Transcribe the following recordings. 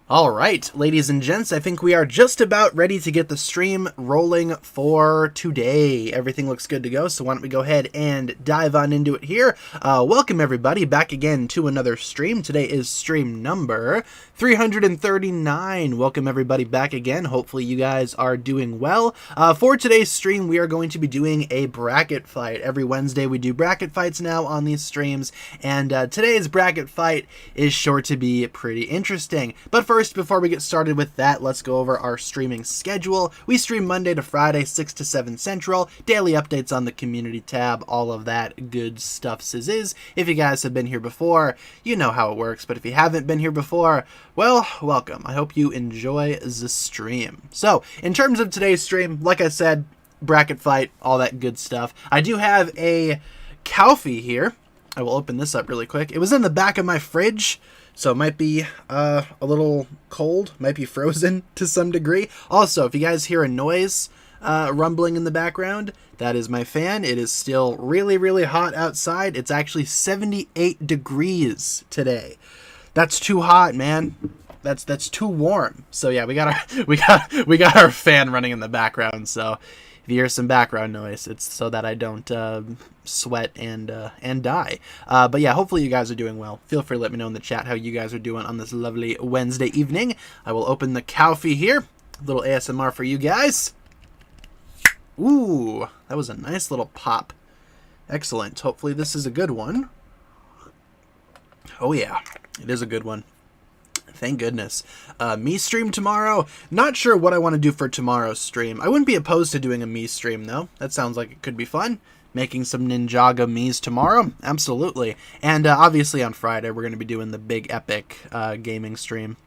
All right, ladies and gents, I think we are just about ready to get the stream rolling for today. Everything looks good to go, so why don't we go ahead and dive on into it here. Welcome, everybody, back again to another stream. Today is stream number 339. Welcome, everybody, back again. Hopefully, you guys are doing well. For today's stream, we are going to be doing a bracket fight. Every Wednesday, we do bracket fights now on these streams, and today's bracket fight is sure to be pretty interesting. But first, before we get started with that, let's go over our streaming schedule. We stream Monday to Friday, 6 to 7 Central. Daily updates on the community tab, all of that good stuff is. If you guys have been here before, you know how it works. But if you haven't been here before, well, welcome. I hope you enjoy the stream. So, in terms of today's stream, like I said, bracket fight, all that good stuff. I do have a Calfee here. I will open this up really quick. It was in the back of my fridge, so it might be a little cold, might be frozen to some degree. Also, if you guys hear a noise rumbling in the background, that is my fan. It is still really, really hot outside. It's actually 78 degrees today. That's too hot, man. That's too warm. So yeah, we got our fan running in the background. So if you hear some background noise, it's so that I don't sweat and die. But yeah, hopefully you guys are doing well. Feel free to let me know in the chat how you guys are doing on this lovely Wednesday evening. I will open the Calfee here. A little ASMR for you guys. Ooh, that was a nice little pop. Excellent. Hopefully this is a good one. Oh yeah, it is a good one. Thank goodness. Me stream tomorrow. Not sure what I want to do for tomorrow's stream. I wouldn't be opposed to doing a me stream, though. That sounds like it could be fun. Making some Ninjago me's tomorrow. Absolutely. And obviously on Friday, we're going to be doing the big epic gaming stream.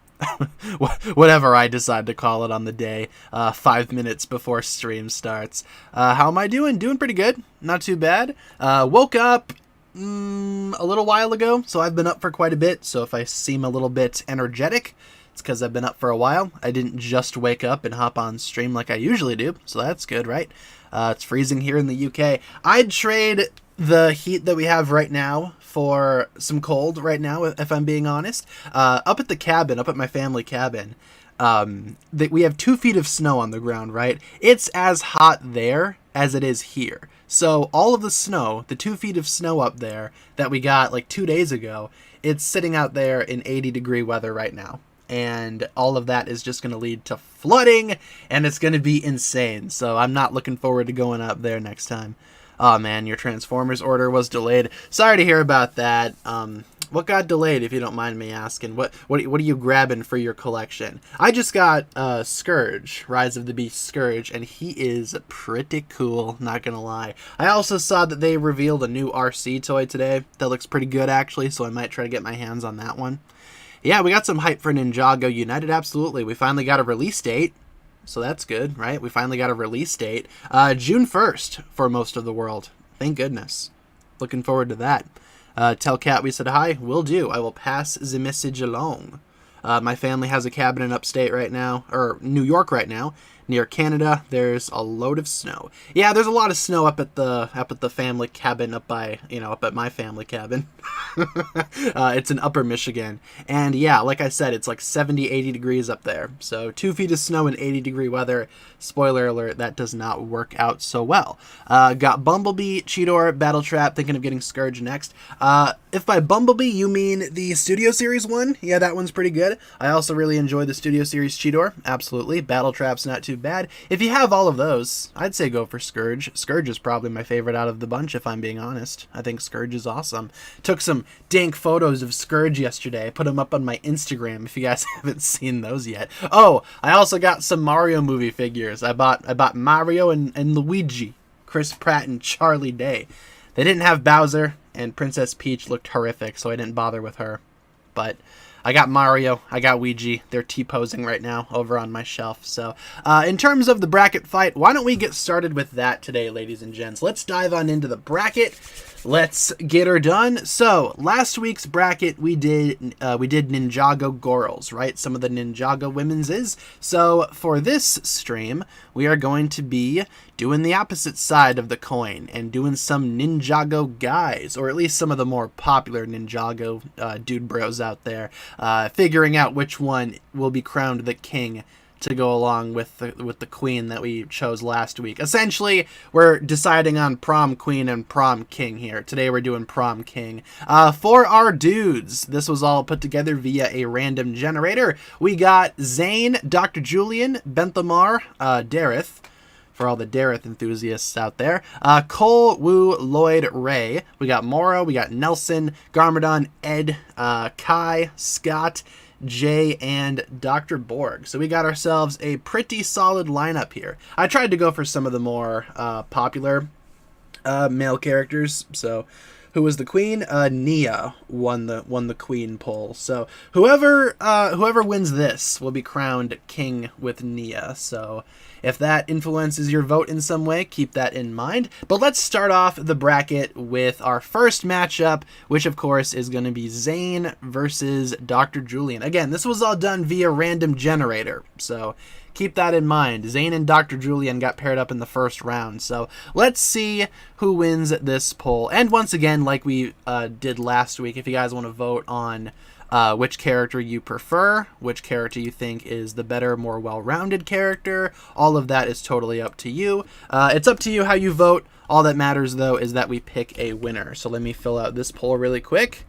Whatever I decide to call it on the day. 5 minutes before stream starts. How am I doing? Doing pretty good. Not too bad. Woke up a little while ago, so I've been up for quite a bit. So if I seem a little bit energetic, it's because I've been up for a while. I didn't just wake up and hop on stream like I usually do, so that's good, right? It's freezing here in the UK. I'd trade the heat that we have right now for some cold right now, if I'm being honest. Up at the cabin, up at my family cabin, we have 2 feet of snow on the ground, right? It's as hot there as it is here. So all of the snow, the 2 feet of snow up there that we got like 2 days ago, it's sitting out there in 80-degree weather right now. And all of that is just going to lead to flooding, and it's going to be insane. So I'm not looking forward to going up there next time. Oh man, your Transformers order was delayed. Sorry to hear about that. What got delayed, if you don't mind me asking? What are you grabbing for your collection? I just got Scourge, Rise of the Beast Scourge, and he is pretty cool, not gonna lie. I also saw that they revealed a new RC toy today that looks pretty good, actually, so I might try to get my hands on that one. Yeah, we got some hype for Ninjago United, absolutely. We finally got a release date, so that's good, right? We finally got a release date. June 1st for most of the world. Thank goodness. Looking forward to that. Tell Cat we said hi. Will do. I will pass the message along. My family has a cabin in upstate right now, or New York right now, near Canada. There's a load of snow. Yeah, there's a lot of snow up at the family cabin up at my family cabin. It's in Upper Michigan. And yeah, like I said, it's like 70, 80 degrees up there. So 2 feet of snow in 80-degree weather. Spoiler alert, that does not work out so well. Got Bumblebee, Cheetor, Battle Trap, thinking of getting Scourge next. If by Bumblebee you mean the Studio Series one, yeah, that one's pretty good. I also really enjoy the Studio Series Cheetor, absolutely. Battle Trap's not too bad. If you have all of those, I'd say go for Scourge. Scourge is probably my favorite out of the bunch, if I'm being honest. I think Scourge is awesome. Took some dank photos of Scourge yesterday. Put them up on my Instagram if you guys haven't seen those yet. Oh, I also got some Mario movie figures. I bought Mario and Luigi, Chris Pratt and Charlie Day. They didn't have Bowser, and Princess Peach looked horrific, so I didn't bother with her. But I got Mario, I got Luigi. They're T-posing right now over on my shelf. So in terms of the bracket fight, why don't we get started with that today, ladies and gents? Let's dive on into the bracket. Let's get her done. So last week's bracket, we did Ninjago girls, right? Some of the Ninjago women's is. So for this stream, we are going to be doing the opposite side of the coin and doing some Ninjago guys, or at least some of the more popular Ninjago dude bros out there. figuring out which one will be crowned the king to go along with the queen that we chose last week. Essentially, we're deciding on prom queen and prom king here. Today we're doing prom king. For our dudes, this was all put together via a random generator. We got Zane, Dr. Julian, Benthamar, Dareth, for all the Dareth enthusiasts out there. Cole, Wu, Lloyd, Ray. We got Moro, we got Nelson, Garmadon, Ed, Kai, Scott, Jay, and Dr. Borg. So we got ourselves a pretty solid lineup here. I tried to go for some of the more popular male characters. So who was the queen? Nia won the queen poll. So whoever wins this will be crowned king with Nia. So if that influences your vote in some way, keep that in mind. But let's start off the bracket with our first matchup, which of course is going to be Zane versus Dr. Julian. Again, this was all done via random generator, so keep that in mind. Zane and Dr. Julian got paired up in the first round, so let's see who wins this poll. And once again, like we did last week, if you guys want to vote on which character you prefer, which character you think is the better, more well-rounded character, all of that is totally up to you. It's up to you how you vote. All that matters, though, is that we pick a winner. So let me fill out this poll really quick.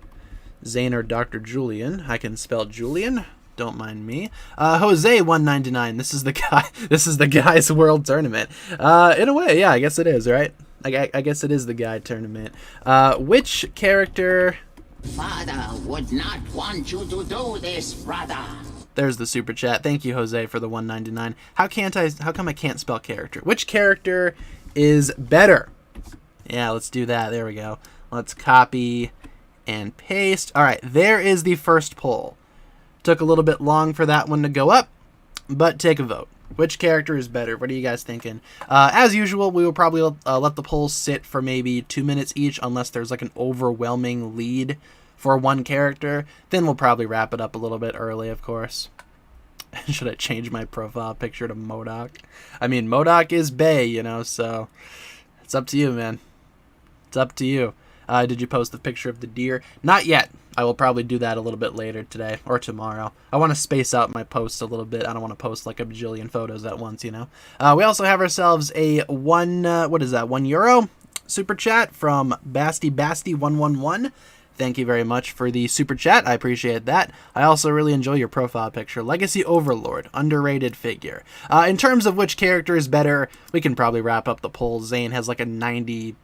Zane or Dr. Julian. I can spell Julian. Don't mind me. Jose 199. This is the guy. This is the guy's world tournament. In a way, yeah, I guess it is, right? I guess it is the guy tournament. Which character? Father would not want you to do this, brother. There's the super chat. Thank you, Jose, for the 199. How come I can't spell character? Which character is better? Yeah, let's do that. There we go. Let's copy and paste. All right, there is the first poll. Took a little bit long for that one to go up, but take a vote. Which character is better? What are you guys thinking? As usual, we will probably let the polls sit for maybe 2 minutes each, unless there's like an overwhelming lead for one character. Then we'll probably wrap it up a little bit early, of course. Should I change my profile picture to MODOK? I mean, MODOK is bae, you know, so it's up to you, man. It's up to you. Did you post the picture of the deer? Not yet. I will probably do that a little bit later today or tomorrow. I want to space out my posts a little bit. I don't want to post like a bajillion photos at once, you know. We also have ourselves a €1 super chat from Basti111. Thank you very much for the super chat. I appreciate that. I also really enjoy your profile picture. Legacy Overlord, underrated figure. In terms of which character is better, we can probably wrap up the poll. Zane has like a 90%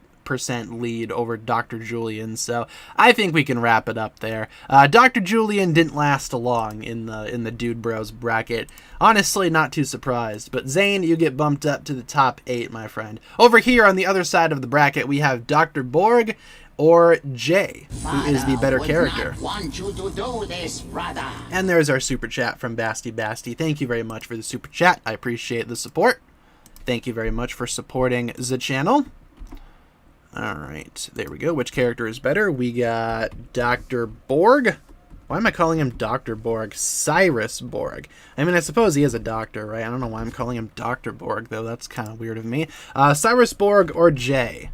lead over Dr. Julian, so I think we can wrap it up there. Dr. Julian didn't last long in the Dude Bros bracket. Honestly, not too surprised, but Zane, you get bumped up to the top 8, my friend. Over here on the other side of the bracket, we have Dr. Borg or Jay, who is the better character. Want you to do this, brother. And there's our super chat from Basti. Thank you very much for the super chat. I appreciate the support. Thank you very much for supporting the channel. Alright, there we go. Which character is better? We got Dr. Borg. Why am I calling him Dr. Borg? Cyrus Borg. I mean, I suppose he is a doctor, right? I don't know why I'm calling him Dr. Borg, though. That's kind of weird of me. Cyrus Borg or Jay?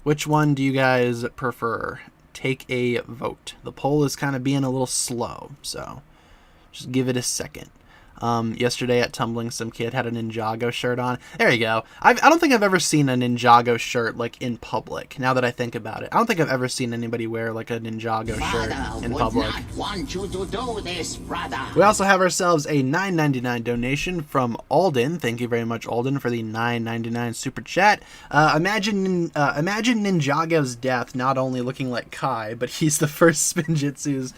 Which one do you guys prefer? Take a vote. The poll is kind of being a little slow, so just give it a second. Yesterday at Tumbling, some kid had a Ninjago shirt on. There you go. I don't think I've ever seen a Ninjago shirt, like, in public, now that I think about it. I don't think I've ever seen anybody wear, like, a Ninjago shirt in public. Not want you to do this, brother. We also have ourselves a $9.99 donation from Alden. Thank you very much, Alden, for the $9.99 super chat. Imagine Ninjago's death not only looking like Kai, but he's the first Spinjitzu's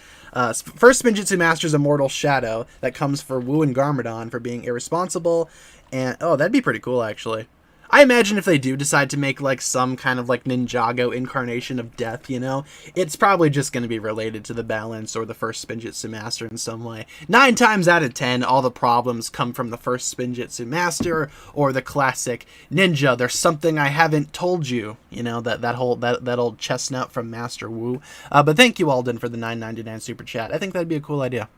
first Spinjitzu Master's Immortal Shadow that comes for Wu and Garmadon for being irresponsible. And oh, that'd be pretty cool, actually. I imagine if they do decide to make like some kind of like Ninjago incarnation of death, you know, it's probably just going to be related to the balance or the first Spinjitzu Master in some way. 9 times out of 10, all the problems come from the first Spinjitzu Master or the classic ninja. There's something I haven't told you, you know, that old chestnut from Master Wu. But thank you, Alden, for the $9.99 super chat. I think that'd be a cool idea.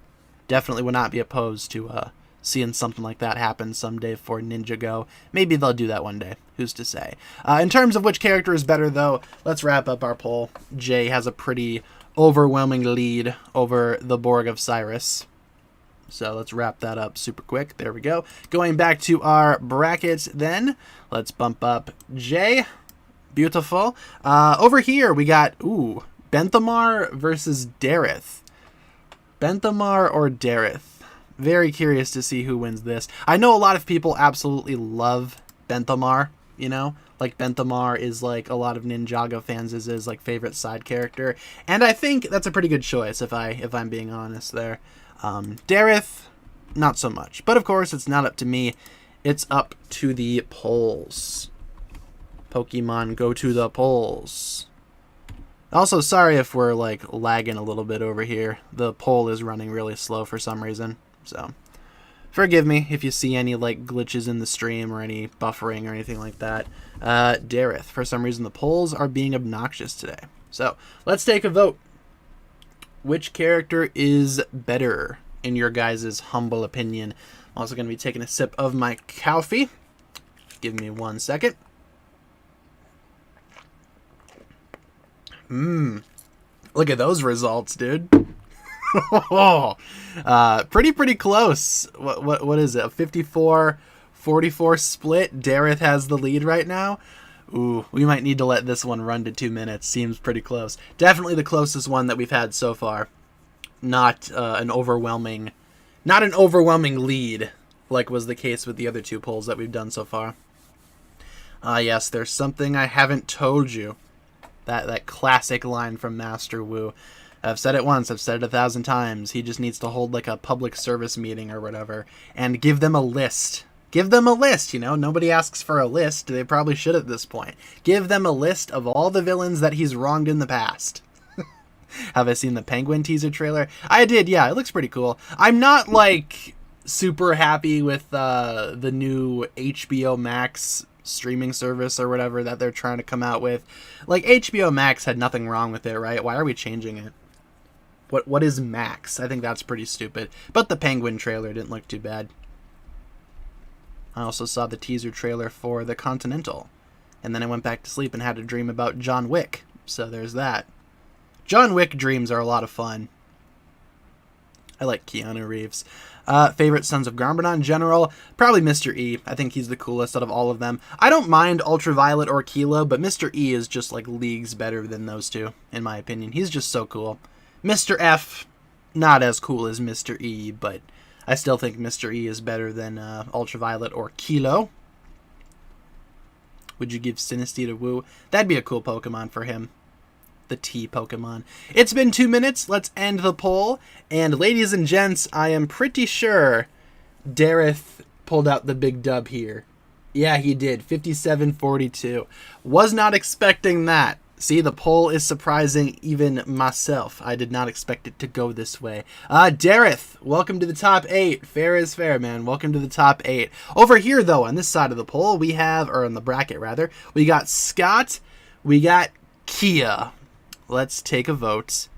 Definitely would not be opposed to seeing something like that happen someday for Ninjago. Maybe they'll do that one day. Who's to say? In terms of which character is better, though, let's wrap up our poll. Jay has a pretty overwhelming lead over the Borg of Cyrus. So let's wrap that up super quick. There we go. Going back to our brackets then. Let's bump up J. Beautiful. Over here we got, Benthamar versus Dareth. Benthamar or Dareth? Very curious to see who wins this. I know a lot of people absolutely love Benthamar, you know? Like, Benthamar is, like, a lot of Ninjago fans' is like, favorite side character. And I think that's a pretty good choice, if I'm being honest there. Dareth, not so much. But, of course, it's not up to me. It's up to the polls. Pokemon, go to the polls. Also, sorry if we're, like, lagging a little bit over here. The poll is running really slow for some reason. So, forgive me if you see any, like, glitches in the stream or any buffering or anything like that. Dareth, for some reason, the polls are being obnoxious today. So, let's take a vote. Which character is better, in your guys' humble opinion? I'm also going to be taking a sip of my coffee. Give me 1 second. Look at those results, dude. Pretty close. What is it? A 54-44 split. Dareth has the lead right now. Ooh, we might need to let this one run to 2 minutes. Seems pretty close. Definitely the closest one that we've had so far. Not an overwhelming lead, like was the case with the other 2 polls that we've done so far. Yes, there's something I haven't told you. That classic line from Master Wu. I've said it once, I've said it 1,000 times. He just needs to hold like a public service meeting or whatever and give them a list. Give them a list, you know? Nobody asks for a list. They probably should at this point. Give them a list of all the villains that he's wronged in the past. Have I seen the Penguin teaser trailer? I did, yeah. It looks pretty cool. I'm not, like, super happy with the new HBO Max streaming service or whatever that they're trying to come out with. Like, HBO Max had nothing wrong with it, right? Why are we changing it? What is Max? I think that's pretty stupid. But the Penguin trailer didn't look too bad. I also saw the teaser trailer for The Continental. And then I went back to sleep and had a dream about John Wick. So there's that. John Wick dreams are a lot of fun. I like Keanu Reeves. Favorite Sons of Garmadon General? Probably Mr. E. I think he's the coolest out of all of them. I don't mind Ultraviolet or Kilo, but Mr. E is just like leagues better than those two, in my opinion. He's just so cool. Mr. F, not as cool as Mr. E, but I still think Mr. E is better than Ultraviolet or Kilo. Would you give Sinistea to Wu? That'd be a cool Pokemon for him. The T Pokemon. It's been 2 minutes. Let's end the poll. And ladies and gents, I am pretty sure Dareth pulled out the big dub here. Yeah, he did. 57-42. Was not expecting that. See, the poll is surprising even myself. I did not expect it to go this way. Dareth, welcome to the top 8. Fair is fair, man. Welcome to the top 8. Over here, though, on this side of the poll, we have, or on the bracket, rather, we got Scott, we got Kia. Let's take a vote.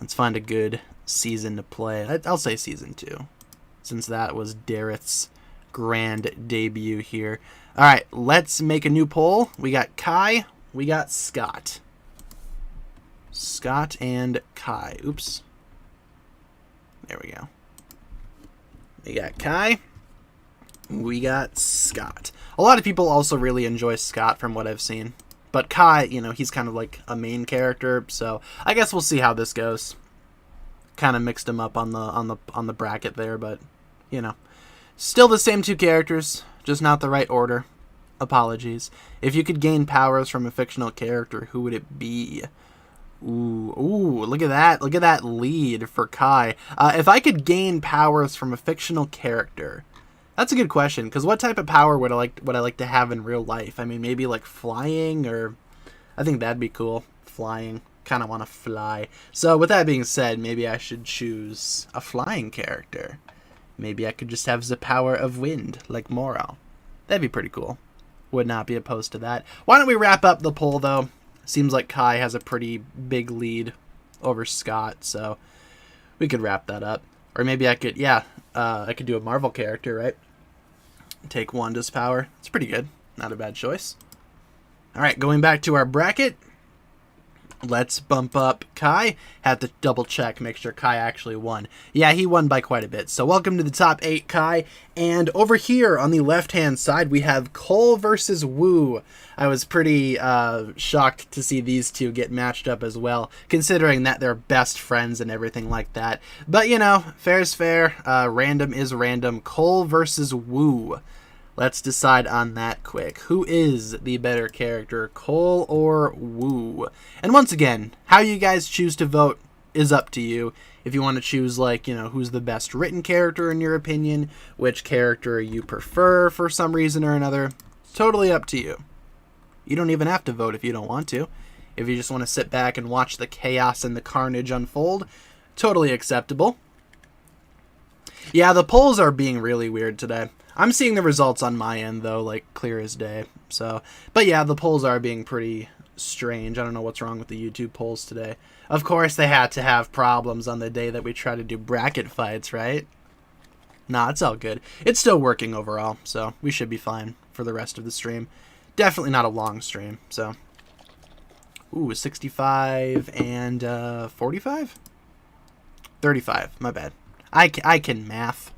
Let's find a good season to play. I'll say season 2, since that was Dareth's grand debut here. All right, let's make a new poll. We got Kai. We got Scott. Scott and Kai. Oops. There we go. We got Kai. We got Scott. A lot of people also really enjoy Scott from what I've seen. But Kai, you know, he's kind of like a main character, so I guess we'll see how this goes. Kind of mixed him up on the bracket there, but you know, still the same 2 characters, just not the right order. Apologies. If you could gain powers from a fictional character, who would it be? Ooh, look at that. Look at that lead for Kai. If I could gain powers from a fictional character, that's a good question, because what type of power would I like to have in real life? I mean, maybe like flying, or I think that'd be cool. Flying. Kind of want to fly. So with that being said, maybe I should choose a flying character. Maybe I could just have the power of wind, like Moro. That'd be pretty cool. Would not be opposed to that. Why don't we wrap up the poll, though? Seems like Kai has a pretty big lead over Scott, so we could wrap that up. Or maybe I could, I could do a Marvel character, right? Take Wanda's power. It's pretty good. Not a bad choice. All right, going back to our bracket. Let's bump up Kai. Had to double check, make sure Kai actually won. Yeah, he won by quite a bit. So welcome to the top 8, Kai. And over here on the left-hand side, we have Cole versus Woo. I was pretty shocked to see these two get matched up as well, considering that they're best friends and everything like that. But, you know, fair is fair. Random is random. Cole versus Woo. Let's decide on that quick. Who is the better character, Cole or Woo? And once again, how you guys choose to vote is up to you. If you want to choose, like, you know, who's the best written character in your opinion, which character you prefer for some reason or another, totally up to you. You don't even have to vote if you don't want to. If you just want to sit back and watch the chaos and the carnage unfold, totally acceptable. Yeah, the polls are being really weird today. I'm seeing the results on my end, though, like, clear as day. So, but yeah, the polls are being pretty strange. I don't know what's wrong with the YouTube polls today. Of course, they had to have problems on the day that we try to do bracket fights, right? Nah, it's all good. It's still working overall, so we should be fine for the rest of the stream. Definitely not a long stream, so. Ooh, 65 and 45? 35, my bad. I can math.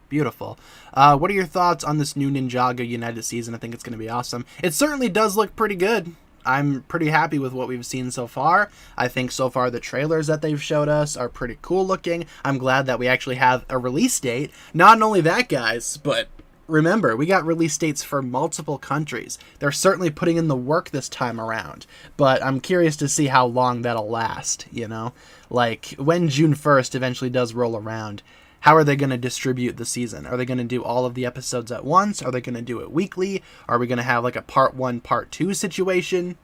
Beautiful. What are your thoughts on this new Ninjago United season? I think it's going to be awesome. It certainly does look pretty good. I'm pretty happy with what we've seen so far. I think so far the trailers that they've showed us are pretty cool looking. I'm glad that we actually have a release date. Not only that, guys, but remember, we got release dates for multiple countries. They're certainly putting in the work this time around, but I'm curious to see how long that'll last, you know? Like, when June 1st eventually does roll around, how are they going to distribute the season? Are they going to do all of the episodes at once? Are they going to do it weekly? Are we going to have like a part 1, part 2 situation?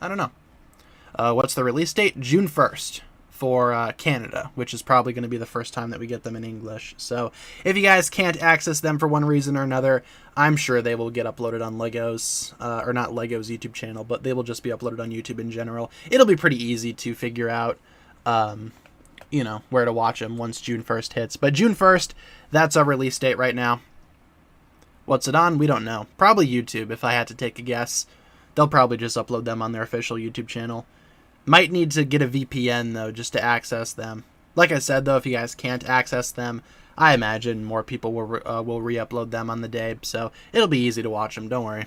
I don't know. What's the release date? June 1st for Canada, which is probably going to be the first time that we get them in English. So if you guys can't access them for one reason or another, I'm sure they will get uploaded on Lego's, or not Lego's YouTube channel, but they will just be uploaded on YouTube in general. It'll be pretty easy to figure out you know, where to watch them once June 1st hits. But June 1st, that's our release date right now. What's it on? We don't know. Probably YouTube, if I had to take a guess. They'll probably just upload them on their official YouTube channel. Might need to get a VPN, though, just to access them. Like I said, though, if you guys can't access them, I imagine more people will re-upload them on the day. So it'll be easy to watch them, don't worry.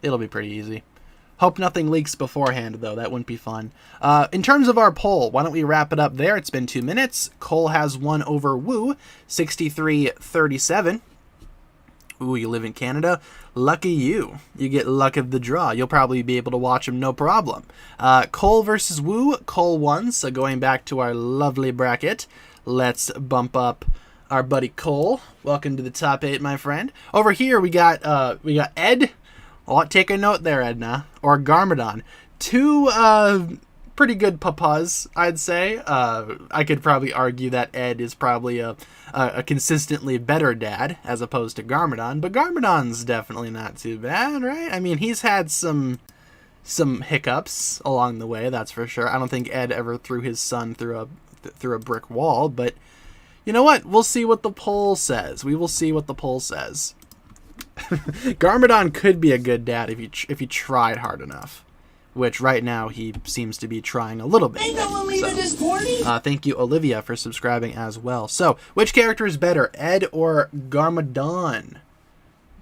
It'll be pretty easy. Hope nothing leaks beforehand, though. That wouldn't be fun. In terms of our poll, why don't we wrap it up there? It's been 2 minutes. Cole has won over Woo, 63-37. Ooh, you live in Canada? Lucky you. You get luck of the draw. You'll probably be able to watch him, no problem. Cole versus Woo. Cole won, so going back to our lovely bracket, let's bump up our buddy Cole. Welcome to the top 8, my friend. Over here, we got Ed. Well, take a note there, Edna, or Garmadon. 2 pretty good papas, I'd say. I could probably argue that Ed is probably a consistently better dad as opposed to Garmadon, but Garmadon's definitely not too bad, right? I mean, he's had some hiccups along the way, that's for sure. I don't think Ed ever threw his son through a brick wall, but you know what? We'll see what the poll says. We will see what the poll says. Garmadon could be a good dad if he tried hard enough, which right now he seems to be trying a little bit. Thank you, Olivia, for subscribing as well. So, which character is better, Ed or Garmadon?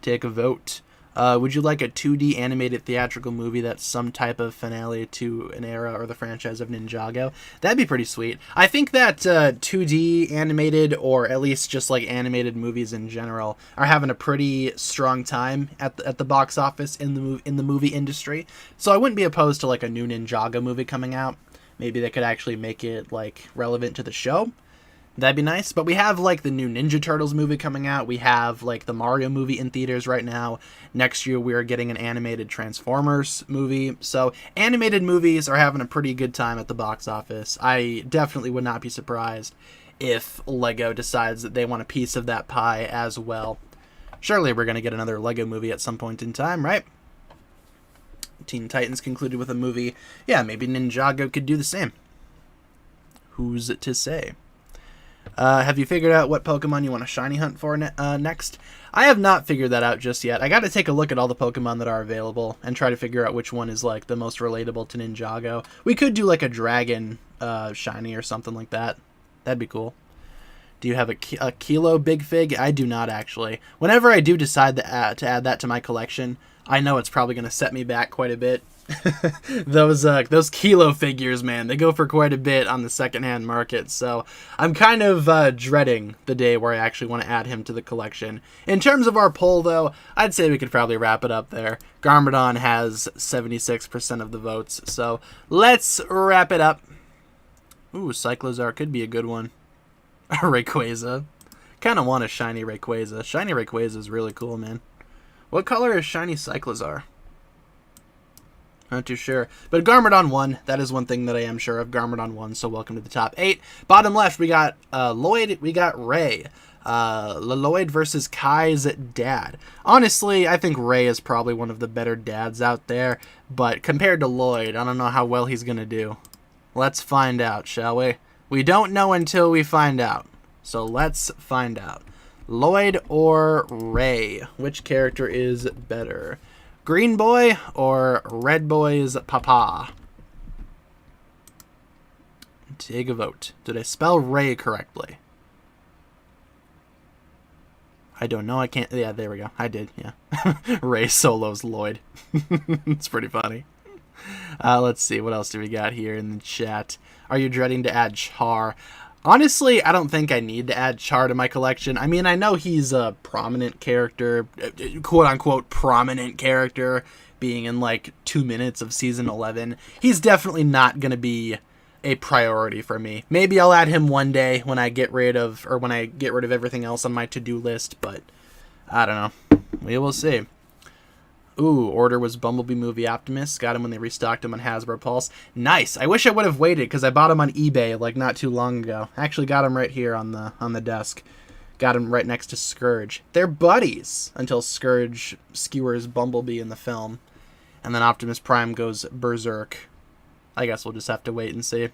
Take a vote. Would you like a 2D animated theatrical movie that's some type of finale to an era or the franchise of Ninjago? That'd be pretty sweet. I think that 2D animated, or at least just like animated movies in general, are having a pretty strong time at the box office in the movie industry. So I wouldn't be opposed to like a new Ninjago movie coming out. Maybe they could actually make it like relevant to the show. That'd be nice. But we have like the new Ninja Turtles movie coming out. We have like the Mario movie in theaters right now. Next year we are getting an animated Transformers movie. So animated movies are having a pretty good time at the box office. I definitely would not be surprised if Lego decides that they want a piece of that pie as well. Surely we're going to get another Lego movie at some point in time, right? Teen Titans concluded with a movie. Yeah, maybe Ninjago could do the same. Who's to say? Have you figured out what Pokemon you want to shiny hunt for next? I have not figured that out just yet. I got to take a look at all the Pokemon that are available and try to figure out which one is like the most relatable to Ninjago. We could do like a dragon shiny or something like that. That'd be cool. Do you have a Kilo Big Fig? I do not, actually. Whenever I do decide to add that to my collection, I know it's probably going to set me back quite a bit. Those Kilo figures, man, they go for quite a bit on the secondhand market, so I'm kind of dreading the day where I actually want to add him to the collection. In terms of our poll, though, I'd say we could probably wrap it up there. Garmadon has 76% of the votes, so let's wrap it up. Ooh, Cyclozar could be a good one. Rayquaza. Kind of want a shiny Rayquaza. Shiny Rayquaza is really cool, man. What color is shiny Cyclozar? Not too sure. But Garmadon won. That is one thing that I am sure of. Garmadon won, so welcome to the top 8. Bottom left, we got Lloyd. We got Ray. Lloyd versus Kai's dad. Honestly, I think Ray is probably one of the better dads out there. But compared to Lloyd, I don't know how well he's going to do. Let's find out, shall we? We don't know until we find out. So let's find out. Lloyd or Ray? Which character is better? Green Boy or Red Boy's papa? Take a vote. Did I spell Ray correctly? I don't know. I can't. Yeah, there we go. I did. Yeah. Ray solos Lloyd. It's pretty funny. Let's see. What else do we got here in the chat? Are you dreading to add Char? Honestly, I don't think I need to add Char to my collection. I mean, I know he's a prominent character, quote-unquote prominent character, being in like 2 minutes of Season 11. He's definitely not going to be a priority for me. Maybe I'll add him one day when I get rid of everything else on my to-do list, but I don't know. We will see. Ooh, order was Bumblebee Movie Optimus. Got him when they restocked him on Hasbro Pulse. Nice. I wish I would have waited because I bought him on eBay like not too long ago. Actually got him right here on the desk. Got him right next to Scourge. They're buddies until Scourge skewers Bumblebee in the film. And then Optimus Prime goes berserk. I guess we'll just have to wait and see.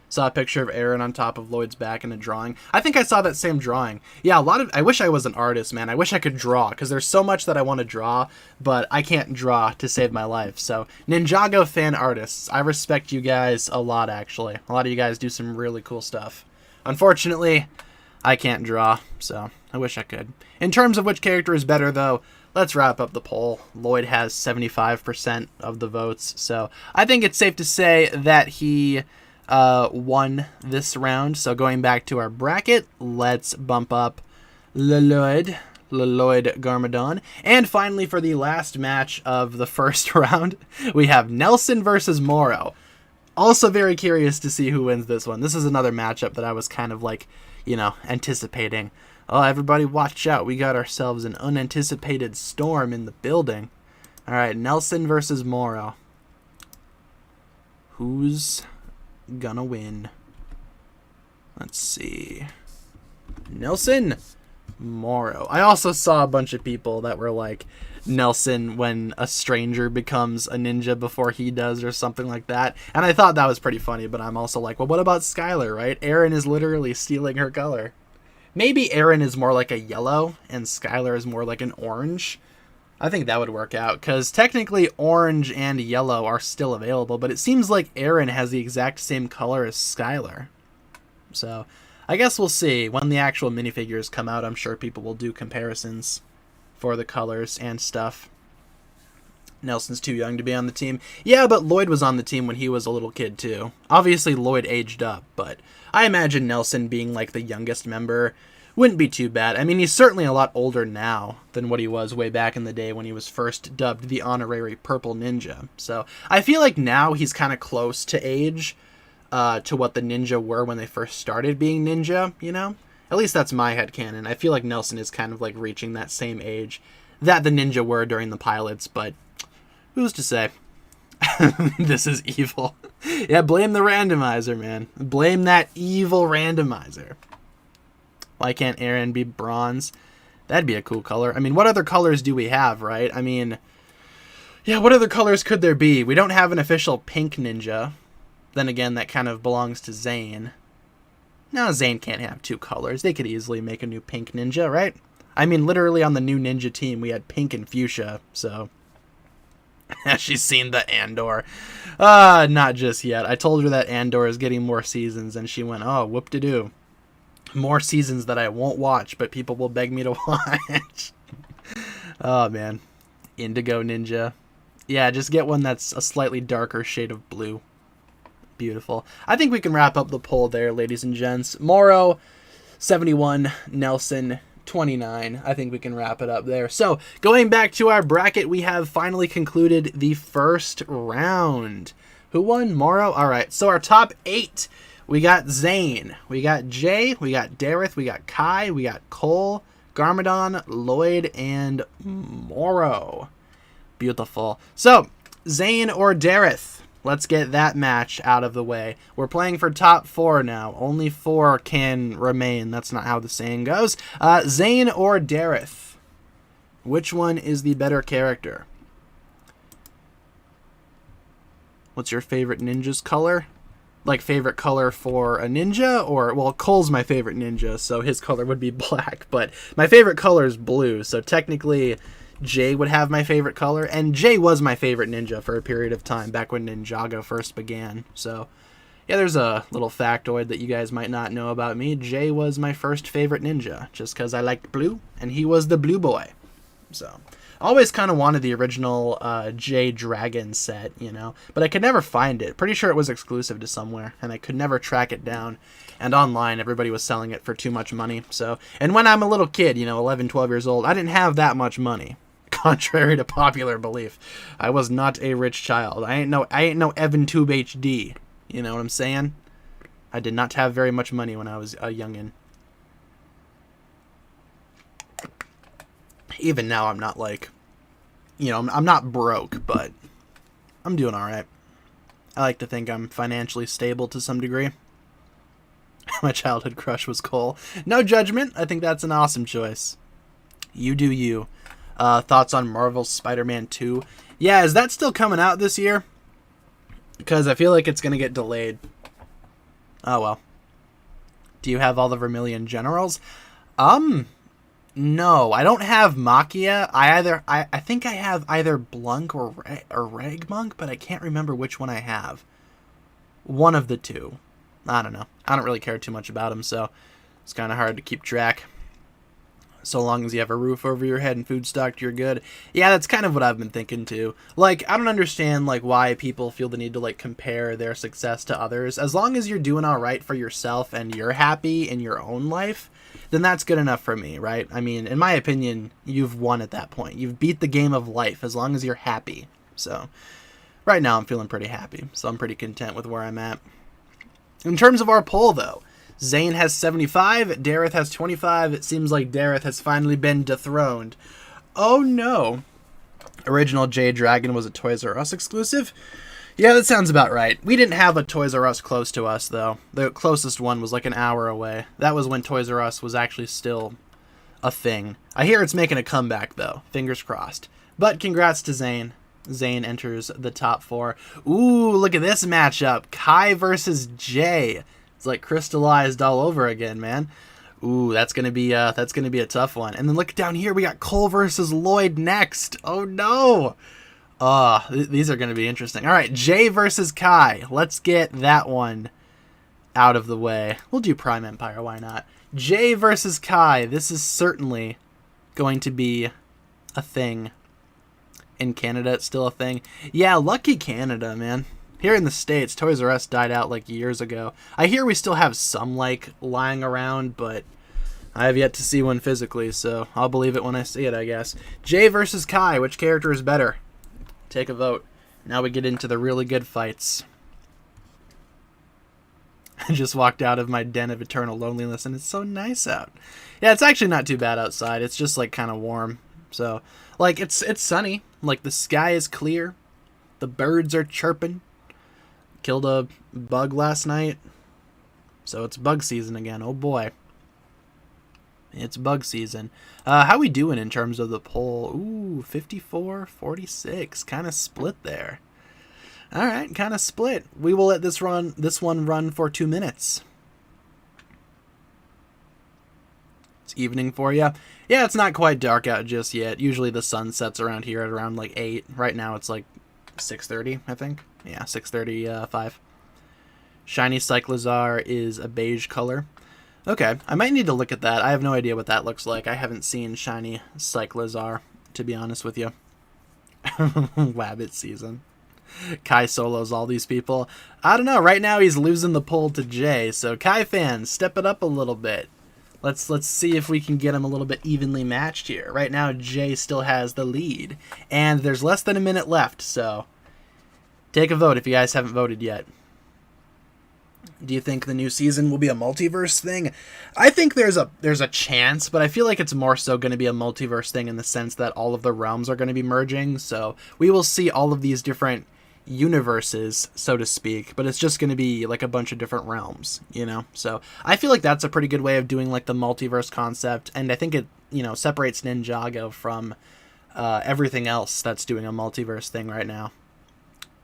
Saw a picture of Aaron on top of Lloyd's back in a drawing. I think I saw that same drawing. Yeah, I wish I was an artist, man. I wish I could draw, because there's so much that I want to draw, but I can't draw to save my life. So, Ninjago fan artists, I respect you guys a lot, actually. A lot of you guys do some really cool stuff. Unfortunately, I can't draw, so I wish I could. In terms of which character is better, though, let's wrap up the poll. Lloyd has 75% of the votes, so I think it's safe to say that he won this round. So going back to our bracket, let's bump up Lloyd Garmadon. And finally, for the last match of the first round, we have Nelson versus Moro. Also very curious to see who wins this one. This is another matchup that I was kind of like, anticipating. Oh, everybody watch out. We got ourselves an unanticipated storm in the building. All right, Nelson versus Moro. Who's gonna win? Let's see. Nelson, Moro. I also saw a bunch of people that were like, Nelson when a stranger becomes a ninja before he does, or something like that. And I thought that was pretty funny, but I'm also like, well, what about Skylar, right? Aaron is literally stealing her color. Maybe Aaron is more like a yellow and Skylar is more like an orange. I think that would work out, because technically orange and yellow are still available, but it seems like Aaron has the exact same color as Skylar. So, I guess we'll see. When the actual minifigures come out, I'm sure people will do comparisons for the colors and stuff. Nelson's too young to be on the team. Yeah, but Lloyd was on the team when he was a little kid, too. Obviously, Lloyd aged up, but I imagine Nelson being like the youngest member wouldn't be too bad. I mean, he's certainly a lot older now than what he was way back in the day when he was first dubbed the honorary Purple Ninja. So I feel like now he's kind of close to age to what the ninja were when they first started being ninja, At least that's my headcanon. I feel like Nelson is kind of like reaching that same age that the ninja were during the pilots, but who's to say? This is evil. Yeah, blame the randomizer, man. Blame that evil randomizer. Why can't Aaron be bronze? That'd be a cool color. I mean, what other colors do we have, right? I mean, yeah, what other colors could there be? We don't have an official pink ninja. Then again, that kind of belongs to Zane. No, Zane can't have 2 colors. They could easily make a new pink ninja, right? I mean, literally on the new ninja team, we had pink and fuchsia, so... She's seen the Andor. Not just yet. I told her that Andor is getting more seasons, and she went, oh, whoop-de-doo. More seasons that I won't watch, but people will beg me to watch. Oh, man. Indigo Ninja. Yeah, just get one that's a slightly darker shade of blue. Beautiful. I think we can wrap up the poll there, ladies and gents. Moro, 71. Nelson, 29. I think we can wrap it up there. So, going back to our bracket, we have finally concluded the first round. Who won? Moro? Alright, so our top 8. We got Zane, we got Jay, we got Dareth, we got Kai, we got Cole, Garmadon, Lloyd, and Moro. Beautiful. So, Zane or Dareth? Let's get that match out of the way. We're playing for top 4 now. Only 4 can remain. That's not how the saying goes. Zane or Dareth? Which one is the better character? What's your favorite ninja's color? Like, favorite color for a ninja? Or, well, Cole's my favorite ninja, so his color would be black. But my favorite color is blue, so technically Jay would have my favorite color. And Jay was my favorite ninja for a period of time, back when Ninjago first began. So, yeah, there's a little factoid that you guys might not know about me. Jay was my first favorite ninja, just because I liked blue, and he was the blue boy. So... always kind of wanted the original Jay Dragon set, you know, but I could never find it. Pretty sure it was exclusive to somewhere, and I could never track it down. And online, everybody was selling it for too much money. So, and when I'm a little kid, you know, 11, 12 years old, I didn't have that much money. Contrary to popular belief, I was not a rich child. I ain't no EvanTube HD. You know what I'm saying? I did not have very much money when I was a youngin'. Even now, I'm not like, you know, I'm not broke, but I'm doing all right. I like to think I'm financially stable to some degree. My childhood crush was Cole. No judgment. I think that's an awesome choice. You do you. Thoughts on Marvel's Spider-Man 2? Yeah, is that still coming out this year? Because I feel like it's going to get delayed. Oh, well. Do you have all the Vermilion Generals? No, I don't have Makia. I think I have either Blunk or Ragmonk, but I can't remember which one I have. One of the two. I don't know. I don't really care too much about them, so it's kind of hard to keep track. So long as you have a roof over your head and food stocked, you're good. Yeah, that's kind of what I've been thinking too. Like, I don't understand like why people feel the need to like compare their success to others. As long as you're doing all right for yourself and you're happy in your own life, then that's good enough for me, right? I mean, in my opinion, you've won at that point. You've beat the game of life as long as you're happy. So, right now I'm feeling pretty happy. So I'm pretty content with where I'm at. In terms of our poll, though, Zane has 75, Dareth has 25. It seems like Dareth has finally been dethroned. Oh no. Original Jade Dragon was a Toys R Us exclusive? Yeah, that sounds about right. We didn't have a Toys R Us close to us, though. The closest one was like an hour away. That was when Toys R Us was actually still a thing. I hear it's making a comeback, though. Fingers crossed. But congrats to Zane. Zane enters the top 4. Ooh, look at this matchup. Kai versus Jay. It's like crystallized all over again, man. Ooh, that's gonna be a tough one. And then look down here, we got Cole versus Lloyd next. Oh no! These are gonna be interesting. All right, Jay versus Kai. Let's get that one out of the way. We'll do Prime Empire. Why not? Jay versus Kai. This is certainly going to be a thing. In Canada, it's still a thing. Yeah, lucky Canada, man. Here in the States, Toys R Us died out like years ago. I hear we still have some like lying around, but I have yet to see one physically, so I'll believe it when I see it, I guess. Jay versus Kai, which character is better? Take a vote. Now we get into the really good fights. I just walked out of my den of eternal loneliness, and it's so nice out. Yeah, it's actually not too bad outside. It's just like kind of warm. So, like, it's sunny. Like, the sky is clear. The birds are chirping. Killed a bug last night. So it's bug season again. Oh boy. It's bug season. How we doing in terms of the poll? Ooh, 54-46. Kind of split there. Alright, kind of split. We will let this one run for 2 minutes. It's evening for you. Yeah, it's not quite dark out just yet. Usually the sun sets around here at around like 8. Right now it's like 6:30, I think. Yeah, 6:35. Shiny Cyclizar is a beige color. Okay, I might need to look at that. I have no idea what that looks like. I haven't seen Shiny Cyclizar, to be honest with you. Wabbit season. Kai solos all these people. I don't know. Right now he's losing the poll to Jay. So Kai fans, step it up a little bit. Let's see if we can get him a little bit evenly matched here. Right now Jay still has the lead, and there's less than a minute left. So take a vote if you guys haven't voted yet. Do you think the new season will be a multiverse thing? I think there's a chance, but I feel like it's more so going to be a multiverse thing in the sense that all of the realms are going to be merging. So we will see all of these different universes, so to speak, but it's just going to be like a bunch of different realms, you know? So I feel like that's a pretty good way of doing like the multiverse concept, and I think it, you know, separates Ninjago from everything else that's doing a multiverse thing right now.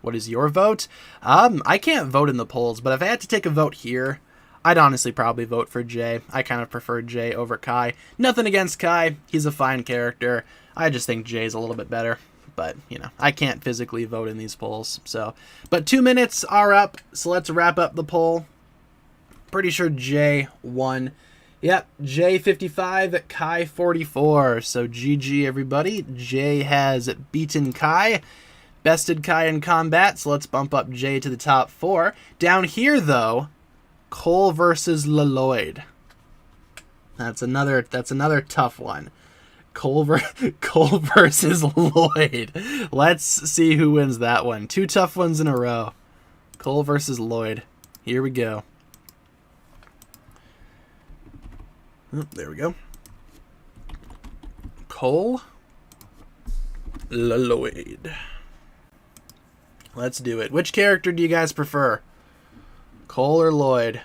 What is your vote? I can't vote in the polls, but if I had to take a vote here, I'd honestly probably vote for Jay. I kind of prefer Jay over Kai. Nothing against Kai. He's a fine character. I just think Jay's a little bit better. But, you know, I can't physically vote in these polls. So, but 2 minutes are up, so let's wrap up the poll. Pretty sure Jay won. Yep, Jay 55, Kai 44. So GG everybody. Jay has beaten Kai. Bested Kai in combat, so let's bump up Jay to the top 4. Down here, though, Cole versus Lloyd. That's another tough one. Cole versus Lloyd. Let's see who wins that one. 2 tough ones in a row. Cole versus Lloyd. Here we go. Oh, there we go. Cole Lloyd. Let's do it. Which character do you guys prefer? Cole or Lloyd?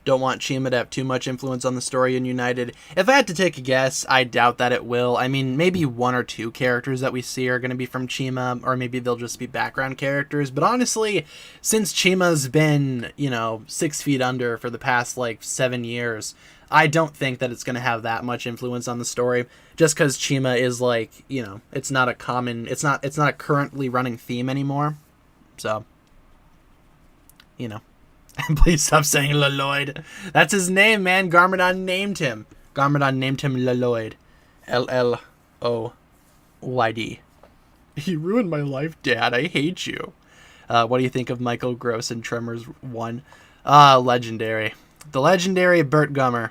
Don't want Chima to have too much influence on the story in United. If I had to take a guess, I doubt that it will. I mean, maybe 1 or 2 characters that we see are going to be from Chima, or maybe they'll just be background characters. But honestly, since Chima's been, you know, 6 feet under for the past, like, 7 years, I don't think that it's going to have that much influence on the story. Just because Chima is, like, you know, it's not a currently running theme anymore. So, you know. Please stop saying Lloyd. That's his name, man. Garmadon named him. Garmadon named him Lloyd. Lloyd. You ruined my life, Dad. I hate you. What do you think of Michael Gross in Tremors 1? Legendary. The legendary Burt Gummer.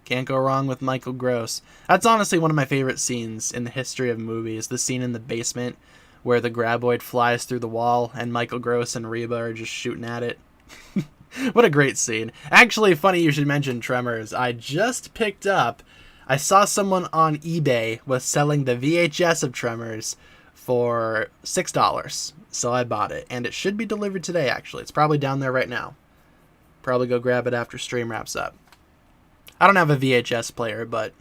Can't go wrong with Michael Gross. That's honestly one of my favorite scenes in the history of movies. The scene in the basement where the graboid flies through the wall and Michael Gross and Reba are just shooting at it. What a great scene. Actually, funny you should mention Tremors. I saw someone on eBay was selling the VHS of Tremors for $6. So I bought it. And it should be delivered today, actually. It's probably down there right now. Probably go grab it after stream wraps up. I don't have a VHS player, but,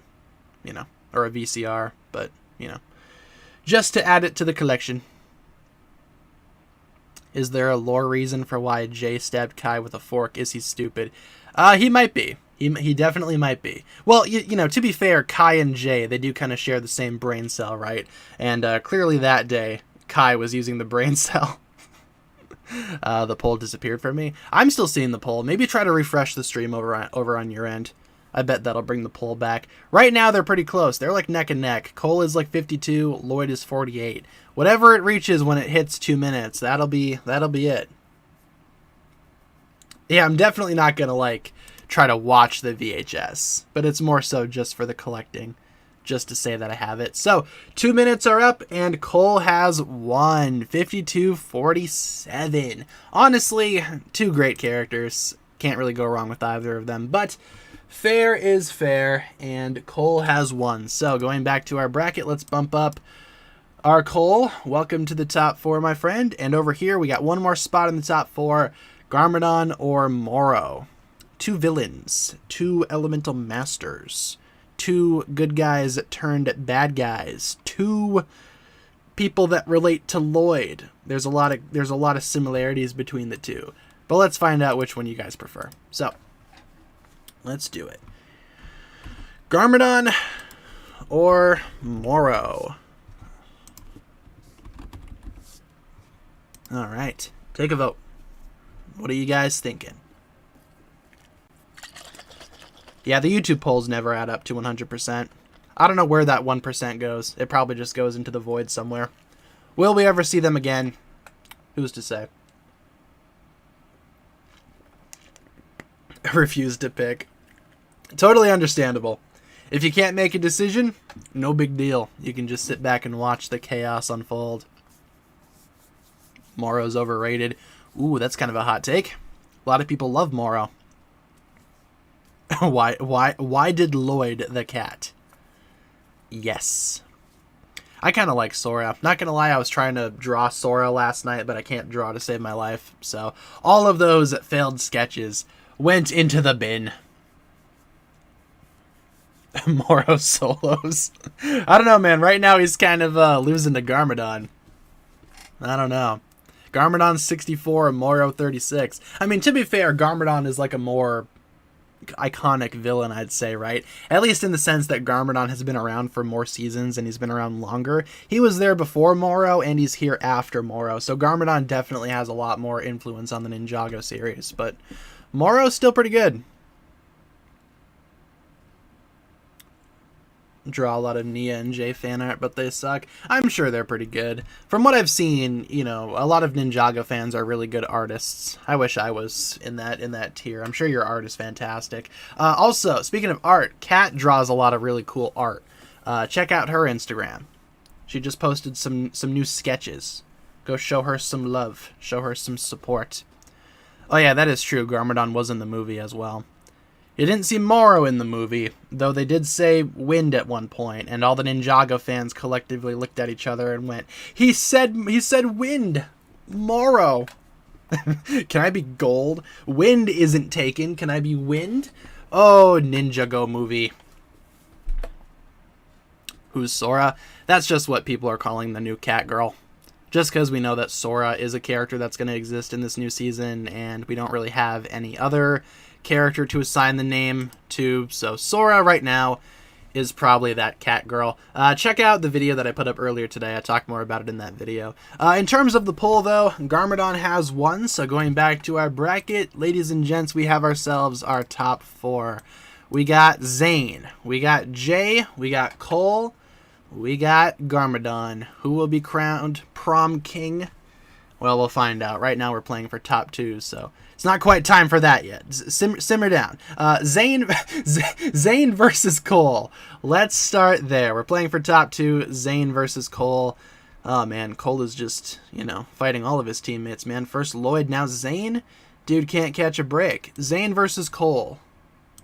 you know, or a VCR, but, you know, just to add it to the collection. Is there a lore reason for why Jay stabbed Kai with a fork? Is he stupid? He might be. He definitely might be. Well, you know, to be fair, Kai and Jay, they do kind of share the same brain cell, right? And clearly that day, Kai was using the brain cell. The poll disappeared from me. I'm still seeing the poll. Maybe try to refresh the stream over on your end. I bet that'll bring the poll back. Right now, they're pretty close. They're like neck and neck. Cole is like 52. Lloyd is 48. Whatever it reaches when it hits 2 minutes, that'll be it. Yeah, I'm definitely not gonna like try to watch the VHS, but it's more so just for the collecting, just to say that I have it. So 2 minutes are up, and Cole has won 52-47. Honestly, 2 great characters. Can't really go wrong with either of them, but fair is fair, and Cole has won. So going back to our bracket, let's bump up our Cole. Welcome to the top 4, my friend. And over here, we got one more spot in the top 4, Garmadon or Moro. 2 villains, 2 elemental masters, 2 good guys turned bad guys, 2 people that relate to Lloyd. There's a lot of similarities between the 2. But let's find out which one you guys prefer. So, let's do it. Garmadon or Moro? All right, take a vote. What are you guys thinking? Yeah, the YouTube polls never add up to 100%. I don't know where that 1% goes. It probably just goes into the void somewhere. Will we ever see them again? Who's to say? I refuse to pick. Totally understandable. If you can't make a decision, no big deal. You can just sit back and watch the chaos unfold. Moro's overrated. Ooh, that's kind of a hot take. A lot of people love Moro. Why did Lloyd the cat? Yes. I kind of like Sora. Not gonna lie, I was trying to draw Sora last night, but I can't draw to save my life. So all of those failed sketches went into the bin. Moro solos. I don't know, man. Right now he's kind of losing to Garmadon. I don't know. Garmadon's 64 and Moro 36. I mean, to be fair, Garmadon is like a more iconic villain, I'd say, right? At least in the sense that Garmadon has been around for more seasons and he's been around longer. He was there before Moro and he's here after Moro. So Garmadon definitely has a lot more influence on the Ninjago series, but Moro's still pretty good. Draw a lot of Nia and Jay fan art, but they suck. I'm sure they're pretty good. From what I've seen, you know, a lot of Ninjago fans are really good artists. I wish I was in that tier. I'm sure your art is fantastic. Also, speaking of art, Kat draws a lot of really cool art. Check out her Instagram. She just posted some new sketches. Go show her some love. Show her some support. Oh yeah, that is true. Garmadon was in the movie as well. You didn't see Moro in the movie, though they did say wind at one point, and all the Ninjago fans collectively looked at each other and went, He said wind! Moro! Can I be gold? Wind isn't taken. Can I be wind? Oh, Ninjago movie. Who's Sora? That's just what people are calling the new cat girl. Just because we know that Sora is a character that's going to exist in this new season, and we don't really have any other character to assign the name to, so Sora right now is probably that cat girl. Check out the video that I put up earlier today. I talked more about it in that video. In terms of the poll, though, Garmadon has won, so going back to our bracket, ladies and gents, we have ourselves our top 4. We got Zane, we got Jay, we got Cole, we got Garmadon. Who will be crowned prom king? Well, we'll find out. Right now we're playing for top 2, so it's not quite time for that yet. Simmer down. Zane versus Cole. Let's start there. We're playing for top 2. Zane versus Cole. Oh, man. Cole is just, you know, fighting all of his teammates, man. First Lloyd, now Zane. Dude can't catch a break. Zane versus Cole.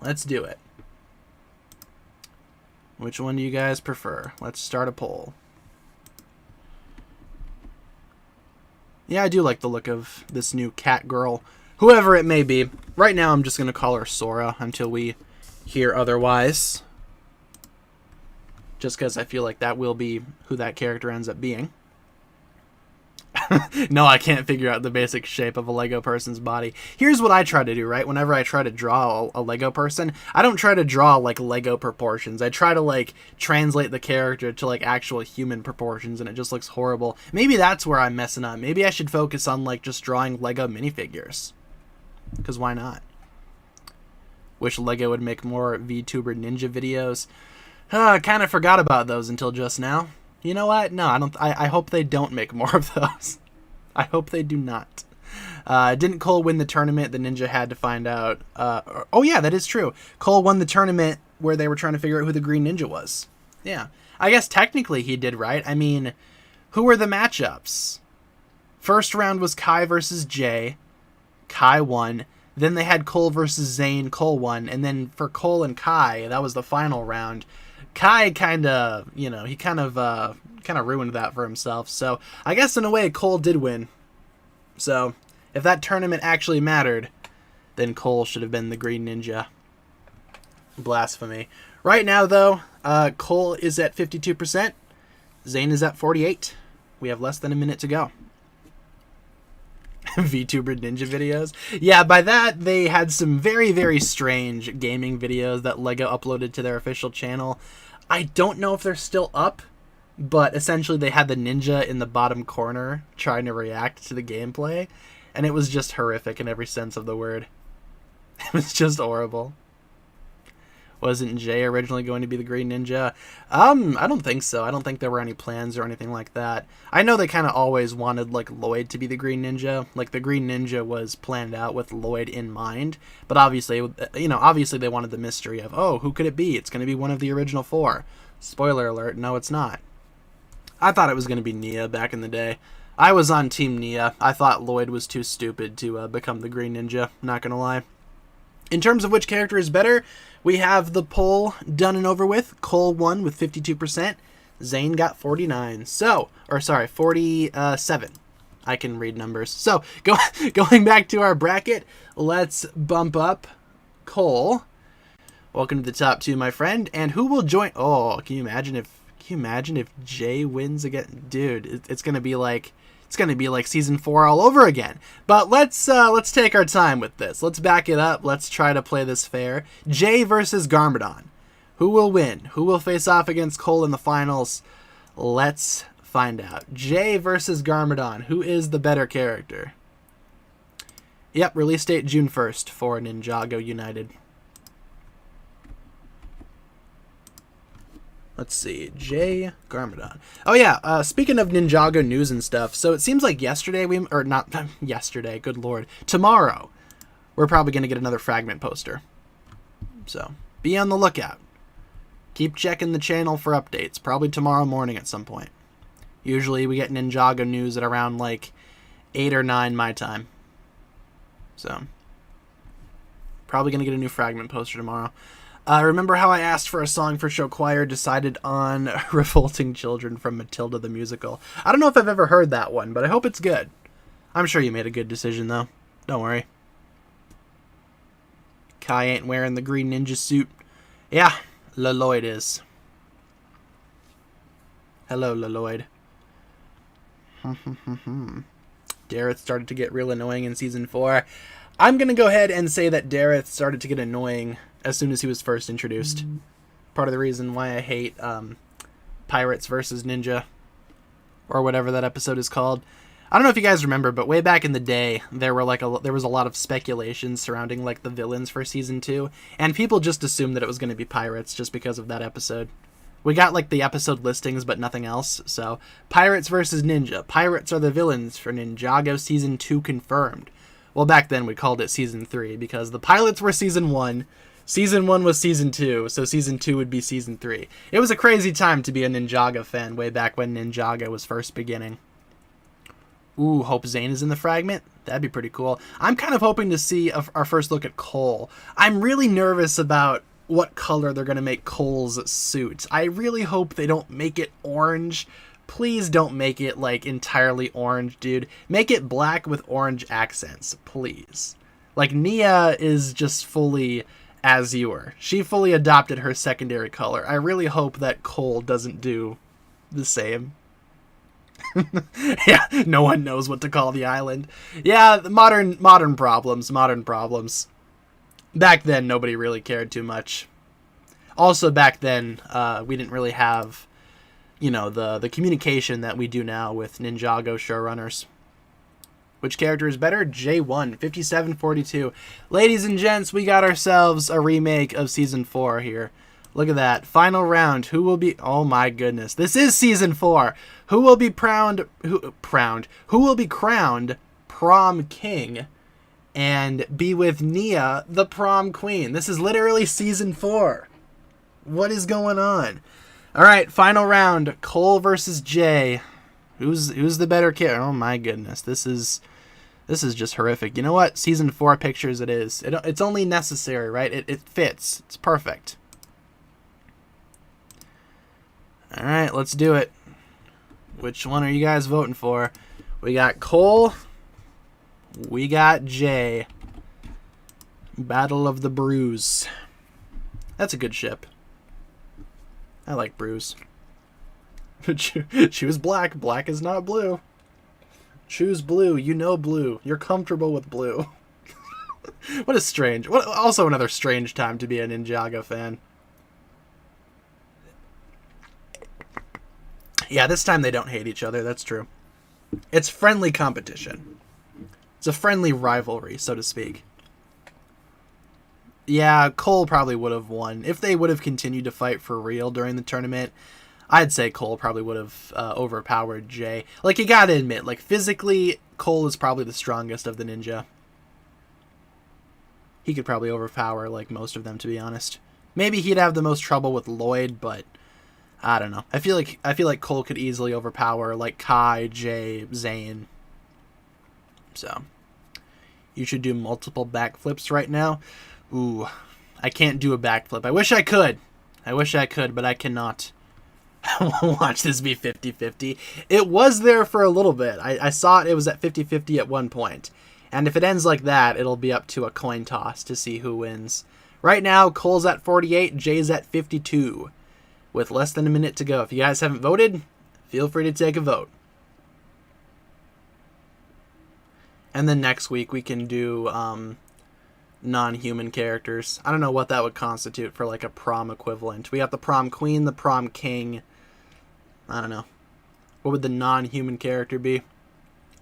Let's do it. Which one do you guys prefer? Let's start a poll. Yeah, I do like the look of this new cat girl. Whoever it may be. Right now, I'm just going to call her Sora until we hear otherwise. Just because I feel like that will be who that character ends up being. No, I can't figure out the basic shape of a Lego person's body. Here's what I try to do, right? Whenever I try to draw a Lego person, I don't try to draw, like, Lego proportions. I try to, like, translate the character to, like, actual human proportions, and it just looks horrible. Maybe that's where I'm messing up. Maybe I should focus on, like, just drawing Lego minifigures. Because why not? Wish Lego would make more VTuber Ninja videos. I kind of forgot about those until just now. You know what? No, I don't. I hope they don't make more of those. I hope they do not. Didn't Cole win the tournament? The Ninja had to find out. Oh yeah, that is true. Cole won the tournament where they were trying to figure out who the Green Ninja was. Yeah, I guess technically he did, right? I mean, who were the matchups? First round was Kai versus Jay. Kai won. Then they had Cole versus Zane. Cole won. And then for Cole and Kai, that was the final round. Kai kind of, you know, he kind of ruined that for himself. So I guess in a way Cole did win. So if that tournament actually mattered, then Cole should have been the Green Ninja. Blasphemy. Right now, though, Cole is at 52%. Zane is at 48%. We have less than a minute to go. VTuber Ninja videos. Yeah, by that, they had some very, very strange gaming videos that LEGO uploaded to their official channel. I don't know if they're still up, but essentially they had the ninja in the bottom corner trying to react to the gameplay, and it was just horrific in every sense of the word. It was just horrible. Wasn't Jay originally going to be the Green Ninja? I don't think so. I don't think there were any plans or anything like that. I know they kind of always wanted, like, Lloyd to be the Green Ninja. Like, the Green Ninja was planned out with Lloyd in mind. But obviously, you know, obviously they wanted the mystery of, oh, who could it be? It's going to be one of the original 4. Spoiler alert, no, it's not. I thought it was going to be Nia back in the day. I was on Team Nia. I thought Lloyd was too stupid to become the Green Ninja, not going to lie. In terms of which character is better, we have the poll done and over with. Cole won with 52%. Zane got 49. 47. I can read numbers. So, going back to our bracket, let's bump up Cole. Welcome to the top 2, my friend. And who will join? Oh, can you imagine if Jay wins again? Dude, it's gonna be like season 4 all over again. But let's take our time with this. Let's back it up. Let's try to play this fair. Jay versus Garmadon. Who will win? Who will face off against Cole in the finals? Let's find out. Jay versus Garmadon. Who is the better character? Yep, release date June 1st for Ninjago United. Let's see, Jay Garmadon. Oh yeah, speaking of Ninjago news and stuff, so it seems like yesterday good lord, tomorrow, we're probably going to get another fragment poster. So, be on the lookout. Keep checking the channel for updates, probably tomorrow morning at some point. Usually we get Ninjago news at around like 8 or 9 my time. So, probably going to get a new fragment poster tomorrow. Remember how I asked for a song for show choir, decided on Revolting Children from Matilda the Musical. I don't know if I've ever heard that one, but I hope it's good. I'm sure you made a good decision, though. Don't worry. Kai ain't wearing the green ninja suit. Yeah, Lloyd is. Hello, Lloyd. Dareth started to get real annoying in Season 4. I'm going to go ahead and say that Dareth started to get annoying as soon as he was first introduced. Part of the reason why I hate Pirates versus Ninja, or whatever that episode is called. I don't know if you guys remember, but way back in the day, there was a lot of speculation surrounding like the villains for Season 2, and people just assumed that it was going to be pirates just because of that episode. We got like the episode listings, but nothing else. So, Pirates versus Ninja. Pirates are the villains for Ninjago Season 2 confirmed. Well, back then we called it Season 3 because the pilots were Season 1. Season 1 was Season 2, so Season 2 would be Season 3. It was a crazy time to be a Ninjago fan way back when Ninjago was first beginning. Ooh, hope Zane is in the fragment. That'd be pretty cool. I'm kind of hoping to see our first look at Cole. I'm really nervous about what color they're going to make Cole's suit. I really hope they don't make it orange. Please don't make it, like, entirely orange, dude. Make it black with orange accents, please. Like, Nia is just fully azure. She fully adopted her secondary color. I really hope that Cole doesn't do the same. Yeah, no one knows what to call the island. Yeah, modern problems. Back then, nobody really cared too much. Also, back then, we didn't really have, you know, the communication that we do now with Ninjago showrunners. Which character is better? J1, 5742. Ladies and gents, we got ourselves a remake of Season 4 here. Look at that. Final round. Who will be... Oh my goodness. This is Season 4. Who will be Who will be crowned prom king and be with Nia, the prom queen? This is literally Season 4. What is going on? All right, final round. Cole versus Jay. Who's the better character? Oh my goodness. This is just horrific. You know what? Season 4 pictures it is. It's only necessary, right? It fits. It's perfect. All right, let's do it. Which one are you guys voting for? We got Cole. We got Jay. Battle of the Bruise. That's a good ship. I like Bruise. She was black. Black is not blue. Choose blue. You know blue. You're comfortable with blue. What a strange... Also another strange time to be a Ninjago fan. Yeah, this time they don't hate each other. That's true. It's friendly competition. It's a friendly rivalry, so to speak. Yeah, Cole probably would have won. If they would have continued to fight for real during the tournament, I'd say Cole probably would have overpowered Jay. Like, you gotta admit, like, physically, Cole is probably the strongest of the ninja. He could probably overpower, like, most of them, to be honest. Maybe he'd have the most trouble with Lloyd, but I don't know. I feel like Cole could easily overpower, like, Kai, Jay, Zane. So, you should do multiple backflips right now. Ooh, I can't do a backflip. I wish I could. But I cannot. Watch this be 50-50. It was there for a little bit. I saw it was at 50-50 at one point. And if it ends like that, it'll be up to a coin toss to see who wins. Right now, Cole's at 48, Jay's at 52. With less than a minute to go. If you guys haven't voted, feel free to take a vote. And then next week we can do non-human characters. I don't know what that would constitute for like a prom equivalent. We got the prom queen, the prom king. I don't know. What would the non-human character be?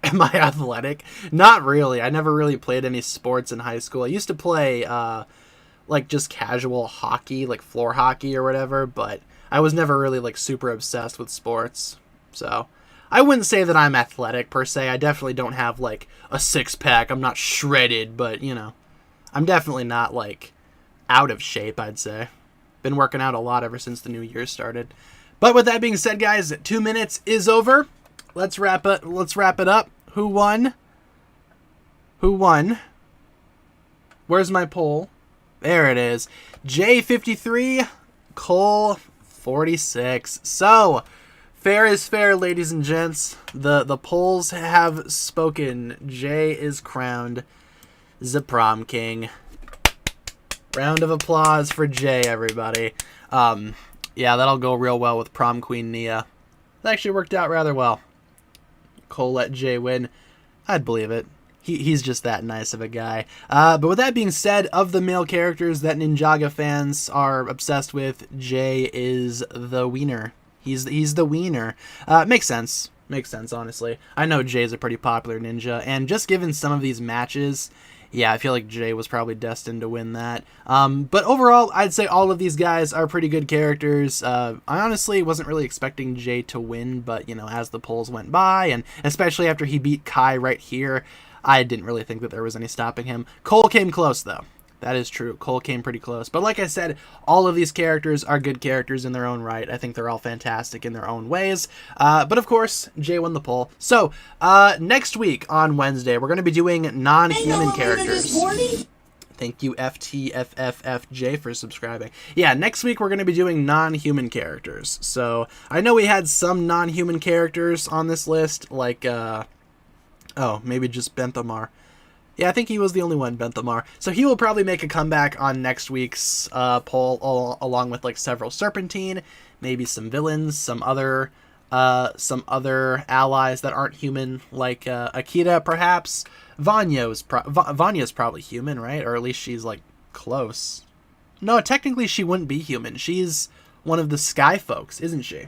Am I athletic? Not really. I never really played any sports in high school. I used to play like just casual hockey, like floor hockey or whatever, but I was never really like super obsessed with sports. So I wouldn't say that I'm athletic per se. I definitely don't have like a six-pack. I'm not shredded, but you know, I'm definitely not like out of shape, I'd say. Been working out a lot ever since the new year started. But with that being said, guys, 2 minutes is over. Let's wrap it up. Who won? Where's my poll? There it is. Jay 53, Cole 46. So, fair is fair, ladies and gents. The polls have spoken. Jay is crowned the prom king. Round of applause for Jay, everybody. Yeah, that'll go real well with prom queen Nia. That actually worked out rather well. Cole let Jay win. I'd believe it. He's just that nice of a guy. But with that being said, of the male characters that Ninjago fans are obsessed with, Jay is the wiener. He's the wiener. Makes sense. Makes sense, honestly. I know Jay's a pretty popular ninja, and just given some of these matches, yeah, I feel like Jay was probably destined to win that. But overall, I'd say all of these guys are pretty good characters. I honestly wasn't really expecting Jay to win, but, you know, as the polls went by, and especially after he beat Kai right here, I didn't really think that there was any stopping him. Cole came close, though. That is true. Cole came pretty close. But like I said, all of these characters are good characters in their own right. I think they're all fantastic in their own ways. But of course, Jay won the poll. So, next week on Wednesday, we're going to be doing non-human characters. Thank you, FTFFFJ, for subscribing. Yeah, next week we're going to be doing non-human characters. So, I know we had some non-human characters on this list, like, oh, maybe just Benthamar. Yeah, I think he was the only one, Benthamar. So he will probably make a comeback on next week's poll, along with like several Serpentine, maybe some villains, some other allies that aren't human, like Akita, perhaps. Vanya's probably human, right? Or at least she's like close. No, technically she wouldn't be human. She's one of the Sky folks, isn't she?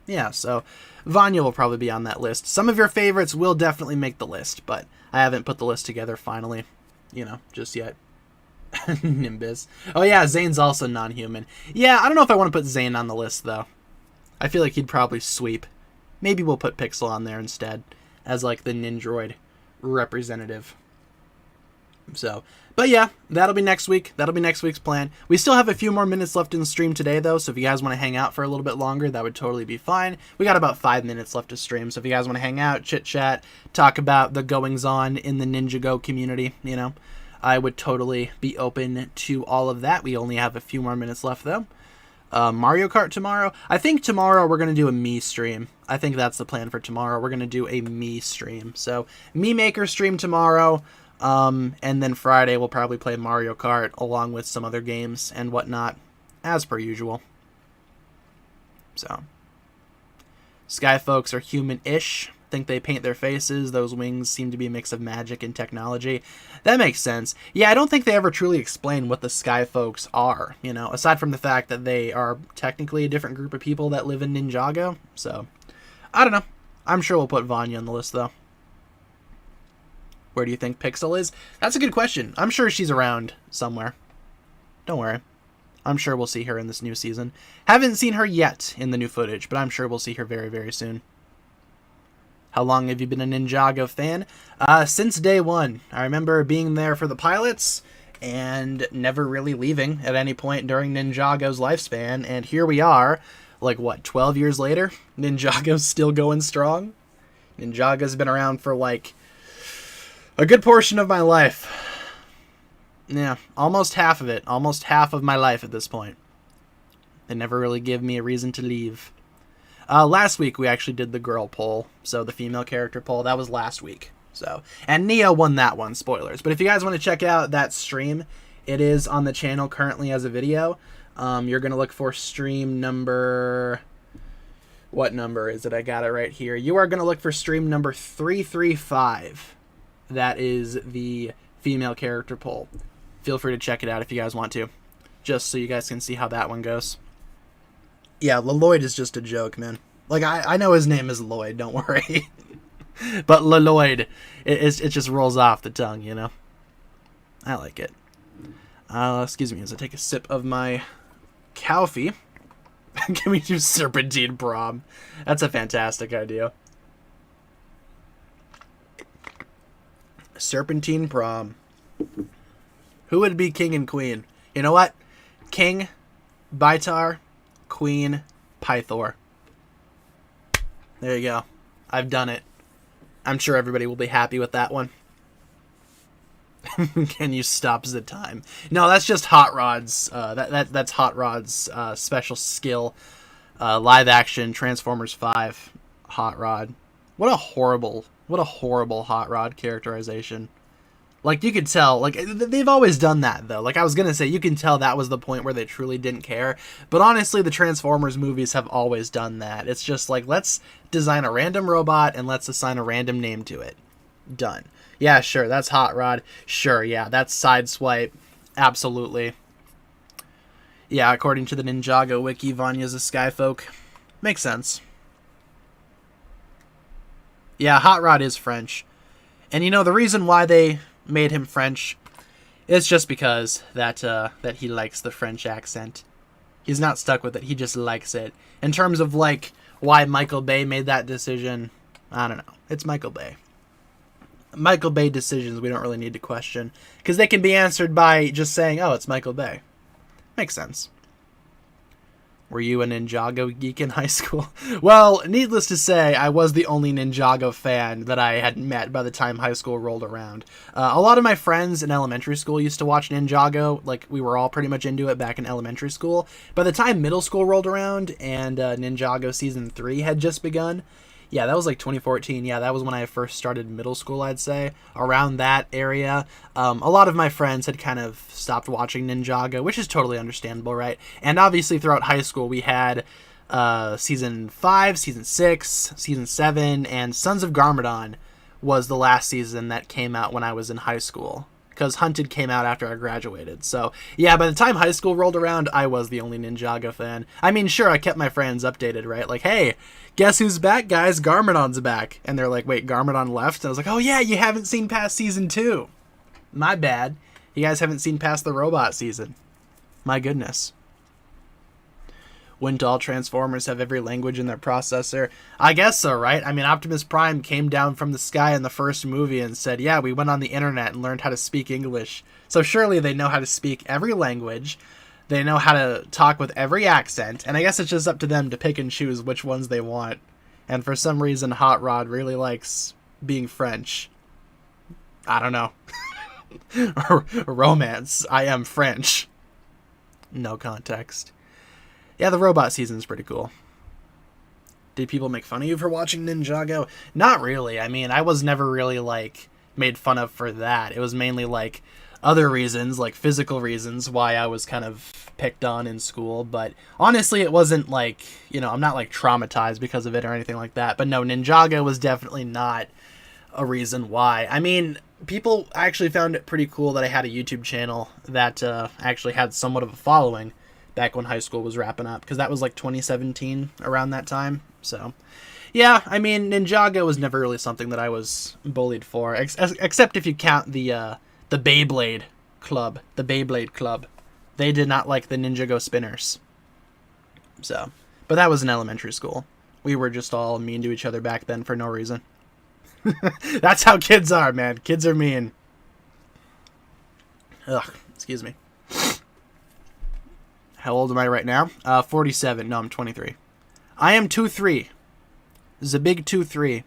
Yeah, so Vanya will probably be on that list. Some of your favorites will definitely make the list, but I haven't put the list together finally, you know, just yet. Nimbus. Oh yeah, Zane's also non-human. Yeah, I don't know if I want to put Zane on the list, though. I feel like he'd probably sweep. Maybe we'll put Pixel on there instead, as like the Nindroid representative. So, but yeah, that'll be next week. That'll be next week's plan. We still have a few more minutes left in the stream today, though, so if you guys want to hang out for a little bit longer, that would totally be fine. We got about 5 minutes left to stream, so if you guys want to hang out, chit-chat, talk about the goings-on in the Ninjago community, you know, I would totally be open to all of that. We only have a few more minutes left, though. Mario Kart tomorrow. I think tomorrow we're going to do a me stream. I think that's the plan for tomorrow. We're going to do a me stream. So, me maker stream tomorrow. And then Friday we'll probably play Mario Kart along with some other games and whatnot, as per usual. So, Sky folks are human-ish. think they paint their faces. Those wings seem to be a mix of magic and technology. That makes sense. Yeah, I don't think they ever truly explain what the Sky Folks are, you know, aside from the fact that they are technically a different group of people that live in Ninjago. So, I don't know. I'm sure we'll put Vanya on the list, though. Where do you think Pixel is? That's a good question. I'm sure she's around somewhere. Don't worry. I'm sure we'll see her in this new season. Haven't seen her yet in the new footage, but I'm sure we'll see her very, very soon. How long have you been a Ninjago fan? Since day one. I remember being there for the pilots and never really leaving at any point during Ninjago's lifespan. And here we are, like, what, 12 years later? Ninjago's still going strong. Ninjago's been around for, like, a good portion of my life. Yeah, almost half of it. Almost half of my life at this point. They never really give me a reason to leave. Last week we actually did the girl poll, so the female character poll. That was last week. So, and Neo won that one, spoilers. But if you guys want to check out that stream, it is on the channel currently as a video. You're going to look for stream number... What number is it? I got it right here. You are going to look for stream number 335. That is the female character poll. Feel free to check it out if you guys want to. Just so you guys can see how that one goes. Yeah, Lloyd is just a joke, man. Like, I know his name is Lloyd, don't worry. But Lloyd, it just rolls off the tongue, you know? I like it. Excuse me as I take a sip of my coffee. Can we do Serpentine Prom? That's a fantastic idea. Serpentine Prom. Who would be king and queen? You know what? King, Baitar, Queen, Pythor. There you go. I've done it. I'm sure everybody will be happy with that one. Can you stop the time? No, that's just Hot Rod's. That's Hot Rod's special skill. Live action Transformers 5. Hot Rod. What a horrible Hot Rod characterization. Like, you could tell, like, they've always done that, though. Like, I was gonna say, you can tell that was the point where they truly didn't care. But honestly, the Transformers movies have always done that. It's just like, let's design a random robot and let's assign a random name to it. Done. Yeah, sure, that's Hot Rod. Sure, yeah, that's Sideswipe. Absolutely. Yeah, according to the Ninjago wiki, Vanya's a Skyfolk. Makes sense. Yeah, Hot Rod is French. And you know, the reason why they made him French is just because that he likes the French accent. He's not stuck with it, he just likes it. In terms of, like, why Michael Bay made that decision, I don't know. It's Michael Bay. Michael Bay decisions we don't really need to question, because they can be answered by just saying, oh, it's Michael Bay. Makes sense. Were you a Ninjago geek in high school? Well, needless to say, I was the only Ninjago fan that I had met by the time high school rolled around. A lot of my friends in elementary school used to watch Ninjago. Like, we were all pretty much into it back in elementary school. By the time middle school rolled around and Ninjago Season 3 had just begun, yeah, that was like 2014. Yeah, that was when I first started middle school, I'd say. Around that area. A lot of my friends had kind of stopped watching Ninjago, which is totally understandable, right? And obviously throughout high school, we had Season 5, Season 6, Season 7, and Sons of Garmadon was the last season that came out when I was in high school. Because Hunted came out after I graduated. So, yeah, by the time high school rolled around, I was the only Ninjago fan. I mean, sure, I kept my friends updated, right? Like, hey, guess who's back, guys? Garmadon's back. And they're like, wait, Garmadon left? And I was like, oh, yeah, you haven't seen past Season 2. My bad. You guys haven't seen past the robot season. My goodness. Wouldn't all Transformers have every language in their processor? I guess so, right? I mean, Optimus Prime came down from the sky in the first movie and said, yeah, we went on the internet and learned how to speak English. So surely they know how to speak every language. They know how to talk with every accent. And I guess it's just up to them to pick and choose which ones they want. And for some reason, Hot Rod really likes being French. I don't know. Romance. I am French. No context. Yeah, the robot season's pretty cool. Did people make fun of you for watching Ninjago? Not really. I mean, I was never really, like, made fun of for that. It was mainly, like, other reasons, like physical reasons, why I was kind of picked on in school. But honestly, it wasn't like, I'm not like traumatized because of it or anything like that. But no, Ninjago was definitely not a reason why. I mean, people actually found it pretty cool that I had a YouTube channel that actually had somewhat of a following back when high school was wrapping up, because that was like 2017, around that time. So yeah, I mean, Ninjago was never really something that I was bullied for, except if you count the Beyblade Club. The Beyblade Club. They did not like the Ninjago spinners. So, but that was in elementary school. We were just all mean to each other back then for no reason. That's how kids are, man. Kids are mean. Ugh, excuse me. How old am I right now? 47. No, I'm 23. I am 2'3". This is a big 2'3".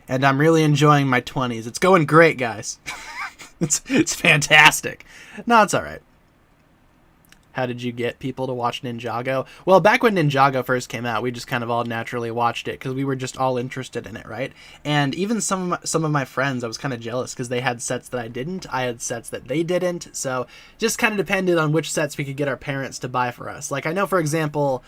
And I'm really enjoying my 20s. It's going great, guys. It's fantastic. No, it's alright. How did you get people to watch Ninjago? Well, back when Ninjago first came out, we just kind of all naturally watched it because we were just all interested in it, right? And even some of my friends, I was kind of jealous because they had sets that I didn't. I had sets that they didn't. So just kind of depended on which sets we could get our parents to buy for us. Like, I know, for example,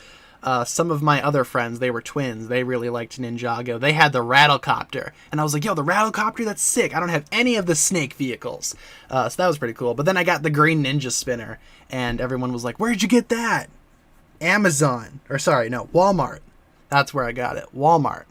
some of my other friends, they were twins. They really liked Ninjago. They had the Rattlecopter. And I was like, yo, the Rattlecopter, that's sick. I don't have any of the snake vehicles. So that was pretty cool. But then I got the Green Ninja Spinner. And everyone was like, where'd you get that? Amazon. Or sorry, no, Walmart. That's where I got it. Walmart.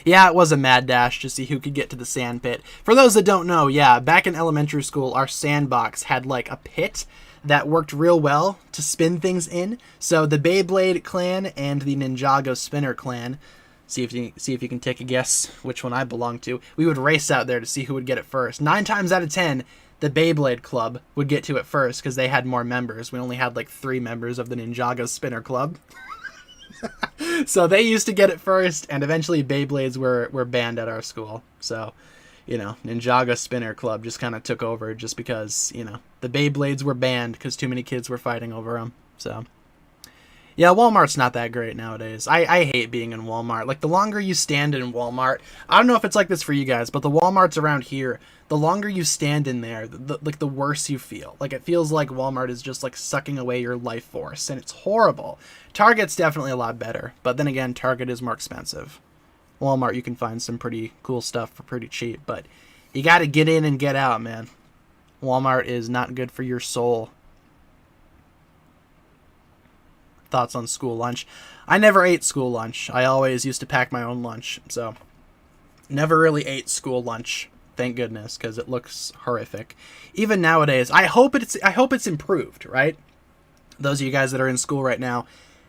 Yeah, it was a mad dash to see who could get to the sand pit. For those that don't know, yeah, back in elementary school, our sandbox had like a pit that worked real well to spin things in. So the Beyblade clan and the Ninjago Spinner clan, see if you can take a guess which one I belong to. We would race out there to see who would get it first. 9 times out of 10, the Beyblade Club would get to it first because they had more members. We only had like 3 members of the Ninjago Spinner Club. So they used to get it first, and eventually Beyblades were banned at our school. So, Ninjago Spinner Club just kind of took over just because, the Beyblades were banned because too many kids were fighting over them. So, yeah, Walmart's not that great nowadays. I hate being in Walmart. Like, the longer you stand in Walmart, I don't know if it's like this for you guys, but the Walmarts around here, the longer you stand in there, the worse you feel. Like, it feels like Walmart is just, like, sucking away your life force, and it's horrible. Target's definitely a lot better, but then again, Target is more expensive. Walmart, you can find some pretty cool stuff for pretty cheap, but you gotta get in and get out, man. Walmart is not good for your soul. Thoughts on school lunch? I never ate school lunch. I always used to pack my own lunch, so never really ate school lunch. Thank goodness, because it looks horrific. Even nowadays, I hope it's improved, right? Those of you guys that are in school right now,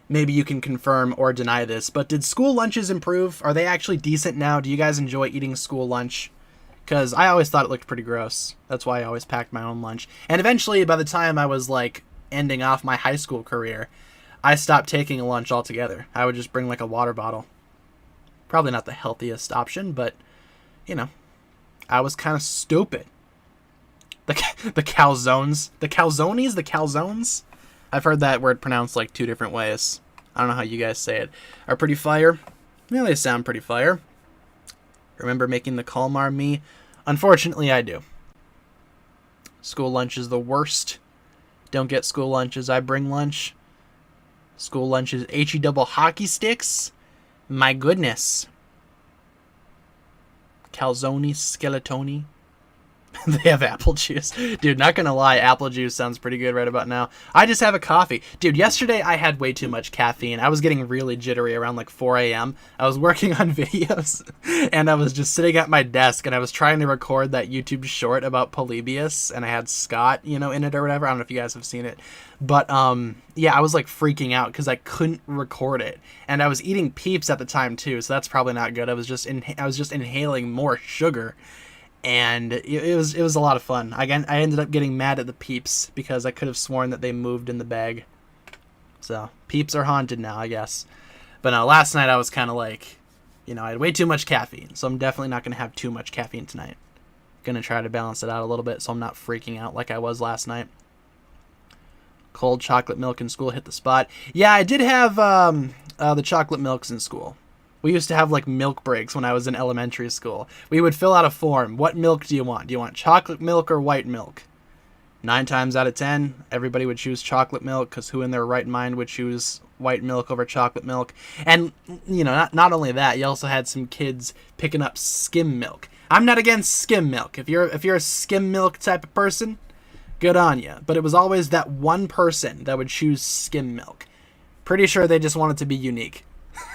maybe you can confirm or deny this, but did school lunches improve? Are they actually decent now? Do you guys enjoy eating school lunch? Because I always thought it looked pretty gross. That's why I always packed my own lunch. And eventually, by the time I was like ending off my high school career, I stopped taking a lunch altogether. I would just bring like a water bottle. Probably not the healthiest option, but I was kind of stupid. The calzones. The calzones? The calzones? I've heard that word pronounced like 2 different ways. I don't know how you guys say it. Are pretty fire? Yeah, they sound pretty fire. Remember making the Kalmar me? Unfortunately, I do. School lunch is the worst. Don't get school lunches. I bring lunch. School lunch is HE double hockey sticks. My goodness. Calzone, skeletoni. They have apple juice. Dude, not gonna lie, apple juice sounds pretty good right about now. I just have a coffee. Dude, yesterday I had way too much caffeine. I was getting really jittery around like 4 a.m. I was working on videos, and I was just sitting at my desk, and I was trying to record that YouTube short about Polybius, and I had Scott, in it or whatever. I don't know if you guys have seen it. But, yeah, I was like freaking out because I couldn't record it. And I was eating Peeps at the time too, so that's probably not good. I was just inhaling more sugar. And it was a lot of fun. I ended up getting mad at the Peeps because I could have sworn that they moved in the bag. So, Peeps are haunted now, I guess. But no, last night I was kind of like, I had way too much caffeine. So I'm definitely not going to have too much caffeine tonight. Going to try to balance it out a little bit so I'm not freaking out like I was last night. Cold chocolate milk in school hit the spot. Yeah, I did have the chocolate milks in school. We used to have like milk breaks when I was in elementary school. We would fill out a form. What milk do you want? Do you want chocolate milk or white milk? 9 times out of 10, everybody would choose chocolate milk, because who in their right mind would choose white milk over chocolate milk? And, you know, not only that, you also had some kids picking up skim milk. I'm not against skim milk. If you're a skim milk type of person, good on you. But it was always that one person that would choose skim milk. Pretty sure they just wanted to be unique.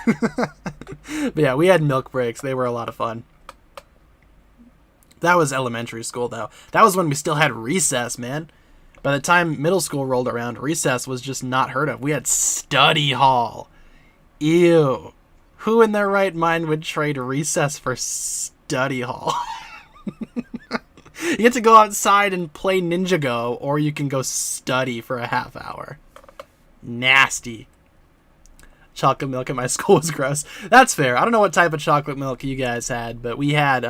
But yeah, we had milk breaks. They were a lot of fun. That was elementary school, though. That was when we still had recess, man. By the time middle school rolled around, recess was just not heard of. We had study hall. Ew. Who in their right mind would trade recess for study hall? You get to go outside and play Ninjago, or you can go study for a half hour. Nasty. Chocolate milk at my school was gross. That's fair. I don't know what type of chocolate milk you guys had, but we had,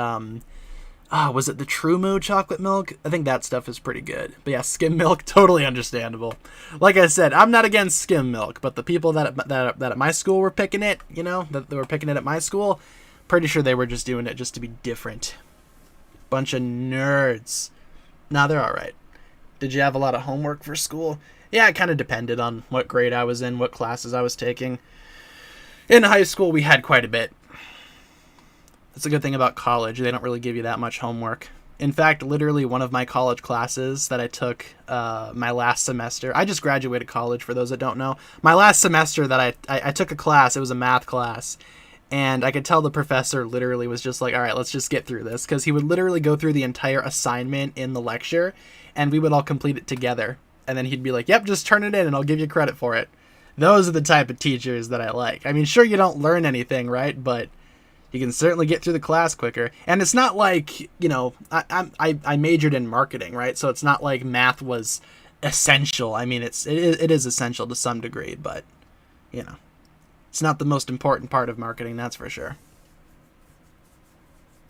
was it the True Moo chocolate milk? I think that stuff is pretty good. But yeah, skim milk, totally understandable. Like I said, I'm not against skim milk, but the people that at my school were picking it, you know, that they were picking it at my school, pretty sure they were just doing it just to be different. Bunch of nerds. Nah, they're alright. Did you have a lot of homework for school? Yeah, it kind of depended on what grade I was in, what classes I was taking. In high school, we had quite a bit. That's a good thing about college. They don't really give you that much homework. In fact, literally one of my college classes that I took my last semester, I just graduated college for those that don't know. My last semester that I took a class, it was a math class, and I could tell the professor literally was just like, all right, let's just get through this, because he would literally go through the entire assignment in the lecture, and we would all complete it together. And then he'd be like, yep, just turn it in and I'll give you credit for it. Those are the type of teachers that I like. I mean, sure, you don't learn anything, right? But you can certainly get through the class quicker. And it's not like, you know, I majored in marketing, right? So it's not like math was essential. I mean, it is essential to some degree, but, you know, it's not the most important part of marketing, that's for sure.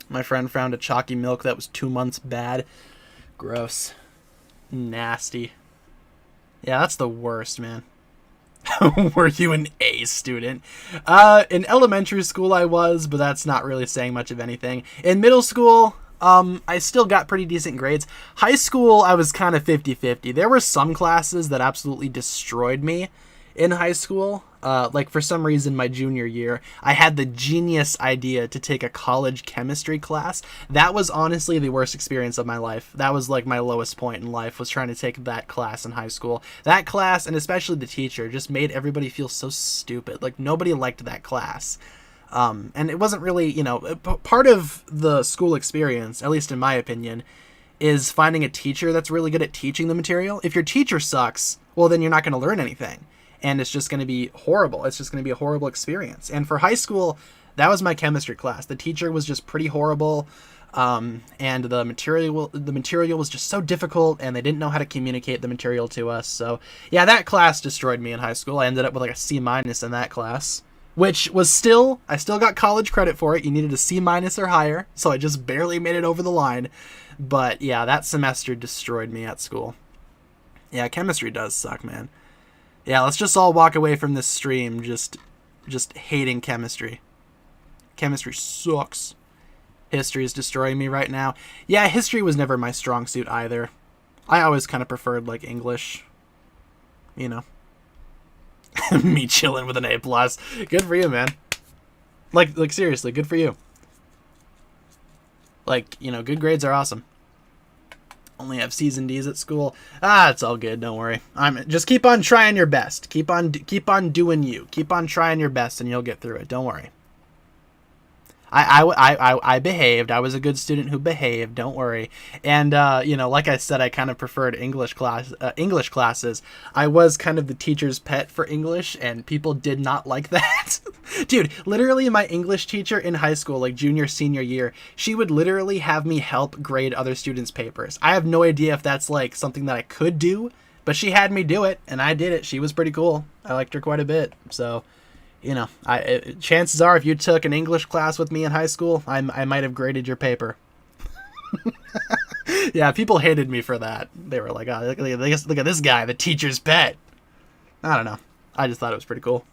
My friend found a chalky milk that was 2 months bad. Gross. Nasty. Yeah, that's the worst, man. Were you an A student? In elementary school I was, but that's not really saying much of anything. In middle school, I still got pretty decent grades. High school, I was kind of 50-50. There were some classes that absolutely destroyed me in high school. Like, for some reason, my junior year, I had the genius idea to take a college chemistry class. That was honestly the worst experience of my life. That was, like, my lowest point in life, was trying to take that class in high school. That class, and especially the teacher, just made everybody feel so stupid. Like, nobody liked that class. And it wasn't really, you know, part of the school experience, at least in my opinion, is finding a teacher that's really good at teaching the material. If your teacher sucks, well, then you're not going to learn anything. And it's just going to be horrible. It's just going to be a horrible experience. And for high school, that was my chemistry class. The teacher was just pretty horrible. And the material was just so difficult, and they didn't know how to communicate the material to us. So yeah, that class destroyed me in high school. I ended up with like a C- in that class, which was I still got college credit for it. You needed a C- or higher. So I just barely made it over the line. But yeah, that semester destroyed me at school. Yeah, chemistry does suck, man. Yeah, let's just all walk away from this stream just hating chemistry. Chemistry sucks. History is destroying me right now. Yeah, history was never my strong suit either. I always kind of preferred, like, English. You know. Me chilling with an A+. Good for you, man. Like seriously, good for you. Like, you know, good grades are awesome. Only have C's and D's at school. It's all good. Don't worry. Just keep on trying your best. Keep on doing you. Keep on trying your best, and you'll get through it. Don't worry. I behaved. I was a good student who behaved. Don't worry. And you know, like I said, I kind of preferred English classes. I was kind of the teacher's pet for English, and people did not like that. Dude, literally, my English teacher in high school, like junior, senior year, she would literally have me help grade other students' papers. I have no idea if that's like something that I could do, but she had me do it, and I did it. She was pretty cool. I liked her quite a bit. So, you know, chances are if you took an English class with me in high school, I might have graded your paper. Yeah, people hated me for that. They were like, oh, look at this guy, the teacher's pet. I don't know. I just thought it was pretty cool.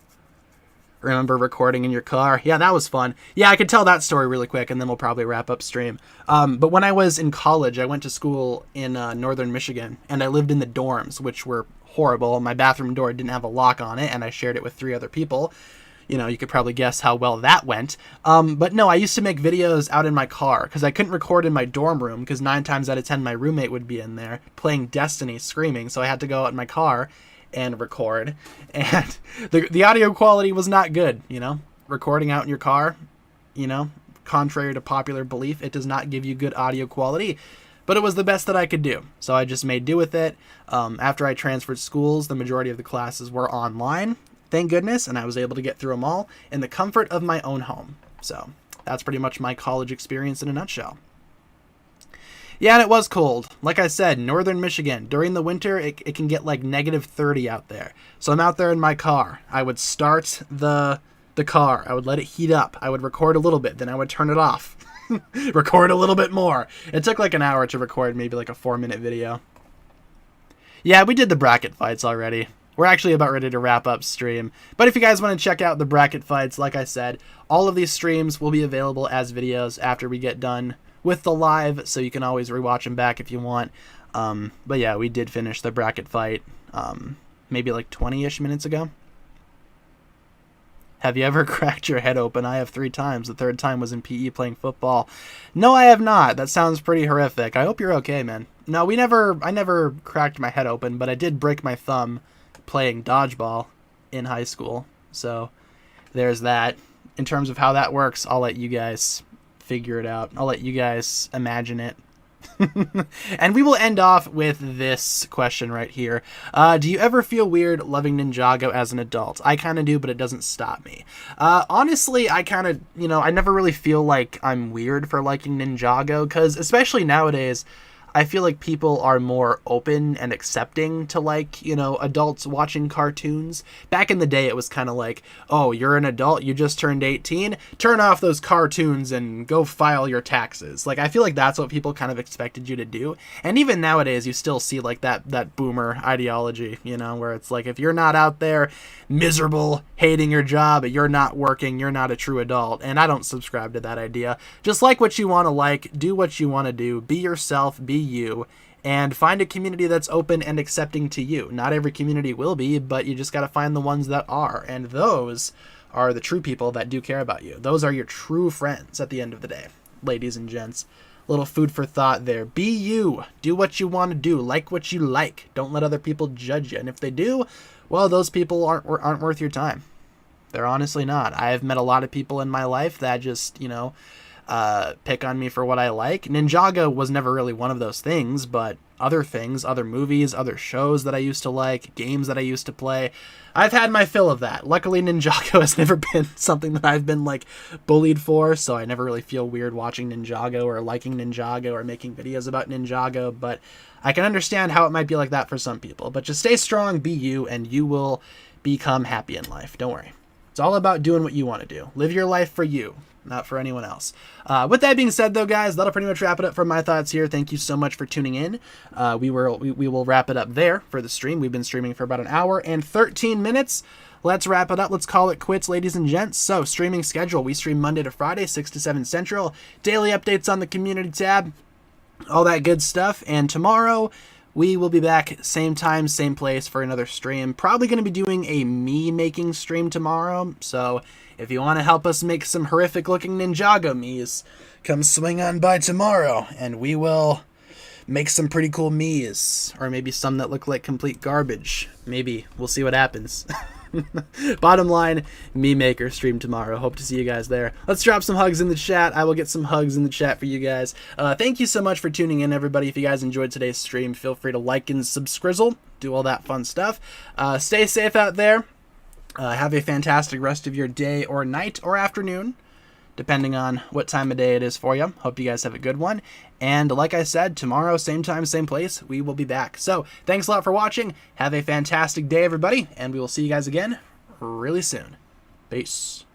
Remember recording in your car? Yeah, that was fun. Yeah, I could tell that story really quick, and then we'll probably wrap up stream. But when I was in college, I went to school in northern Michigan, and I lived in the dorms, which were horrible. My bathroom door didn't have a lock on it, and I shared it with 3 other people. You know, you could probably guess how well that went. But no, I used to make videos out in my car, because I couldn't record in my dorm room, because 9 times out of 10 my roommate would be in there playing Destiny, screaming, so I had to go out in my car and record, and the audio quality was not good. You know, recording out in your car, you know, contrary to popular belief, it does not give you good audio quality, but it was the best that I could do, so I just made do with it. After I transferred schools, the majority of the classes were online, thank goodness, and I was able to get through them all in the comfort of my own home. So that's pretty much my college experience in a nutshell. Yeah, and it was cold. Like I said, northern Michigan. During the winter, it can get like -30 out there. So I'm out there in my car. I would start the car. I would let it heat up. I would record a little bit. Then I would turn it off. Record a little bit more. It took like an hour to record maybe like a 4-minute video. Yeah, we did the bracket fights already. We're actually about ready to wrap up stream. But if you guys want to check out the bracket fights, like I said, all of these streams will be available as videos after we get done with the live, so you can always rewatch them back if you want. But yeah, we did finish the bracket fight maybe like 20-ish minutes ago. Have you ever cracked your head open? I have 3 times. The 3rd time was in PE playing football. No, I have not. That sounds pretty horrific. I hope you're okay, man. No, I never cracked my head open, but I did break my thumb playing dodgeball in high school. So there's that. In terms of how that works, I'll let you guys figure it out. I'll let you guys imagine it. And we will end off with this question right here. Do you ever feel weird loving Ninjago as an adult? I kind of do, but it doesn't stop me. Honestly, I kind of, you know, I never really feel like I'm weird for liking Ninjago, because especially nowadays, I feel like people are more open and accepting to, like, you know, adults watching cartoons. Back in the day, it was kind of like, oh, you're an adult, you just turned 18, turn off those cartoons and go file your taxes. Like, I feel like that's what people kind of expected you to do. And even nowadays, you still see, like, that boomer ideology, you know, where it's like, if you're not out there miserable, hating your job, you're not working, you're not a true adult. And I don't subscribe to that idea. Just like what you want to like, do what you want to do, be yourself, be you, and find a community that's open and accepting to you. Not every community will be, but you just got to find the ones that are, and those are the true people that do care about you. Those are your true friends at the end of the day, ladies and gents. Little food for thought there. Be you. Do what you want to do. Like what you like. Don't let other people judge you. And if they do, well, those people aren't worth your time. They're honestly not. I've met a lot of people in my life that just, you know, pick on me for what I like. Ninjago was never really one of those things, but other things, other movies, other shows that I used to like, games that I used to play, I've had my fill of that. Luckily, Ninjago has never been something that I've been, like, bullied for, so I never really feel weird watching Ninjago or liking Ninjago or making videos about Ninjago, but I can understand how it might be like that for some people. But just stay strong, be you, and you will become happy in life. Don't worry. It's all about doing what you want to do. Live your life for you, not for anyone else. With that being said, though, guys, that'll pretty much wrap it up for my thoughts here. Thank you so much for tuning in. We will wrap it up there for the stream. We've been streaming for about an hour and 13 minutes. Let's wrap it up. Let's call it quits, ladies and gents. So, streaming schedule. We stream Monday to Friday, 6 to 7 Central. Daily updates on the community tab. All that good stuff. And tomorrow, we will be back same time, same place for another stream. Probably going to be doing a me-making stream tomorrow. So, if you want to help us make some horrific-looking Ninjago me's, come swing on by tomorrow, and we will make some pretty cool me's. Or maybe some that look like complete garbage. Maybe. We'll see what happens. Bottom line, me maker stream tomorrow. Hope to see you guys there. Let's drop some hugs in the chat. I will get some hugs in the chat for you guys. Thank you so much for tuning in, everybody. If you guys enjoyed today's stream, feel free to like and subscrizzle. Do all that fun stuff. Stay safe out there. Have a fantastic rest of your day or night or afternoon, depending on what time of day it is for you. Hope you guys have a good one. And like I said, tomorrow, same time, same place, we will be back. So thanks a lot for watching. Have a fantastic day, everybody. And we will see you guys again really soon. Peace.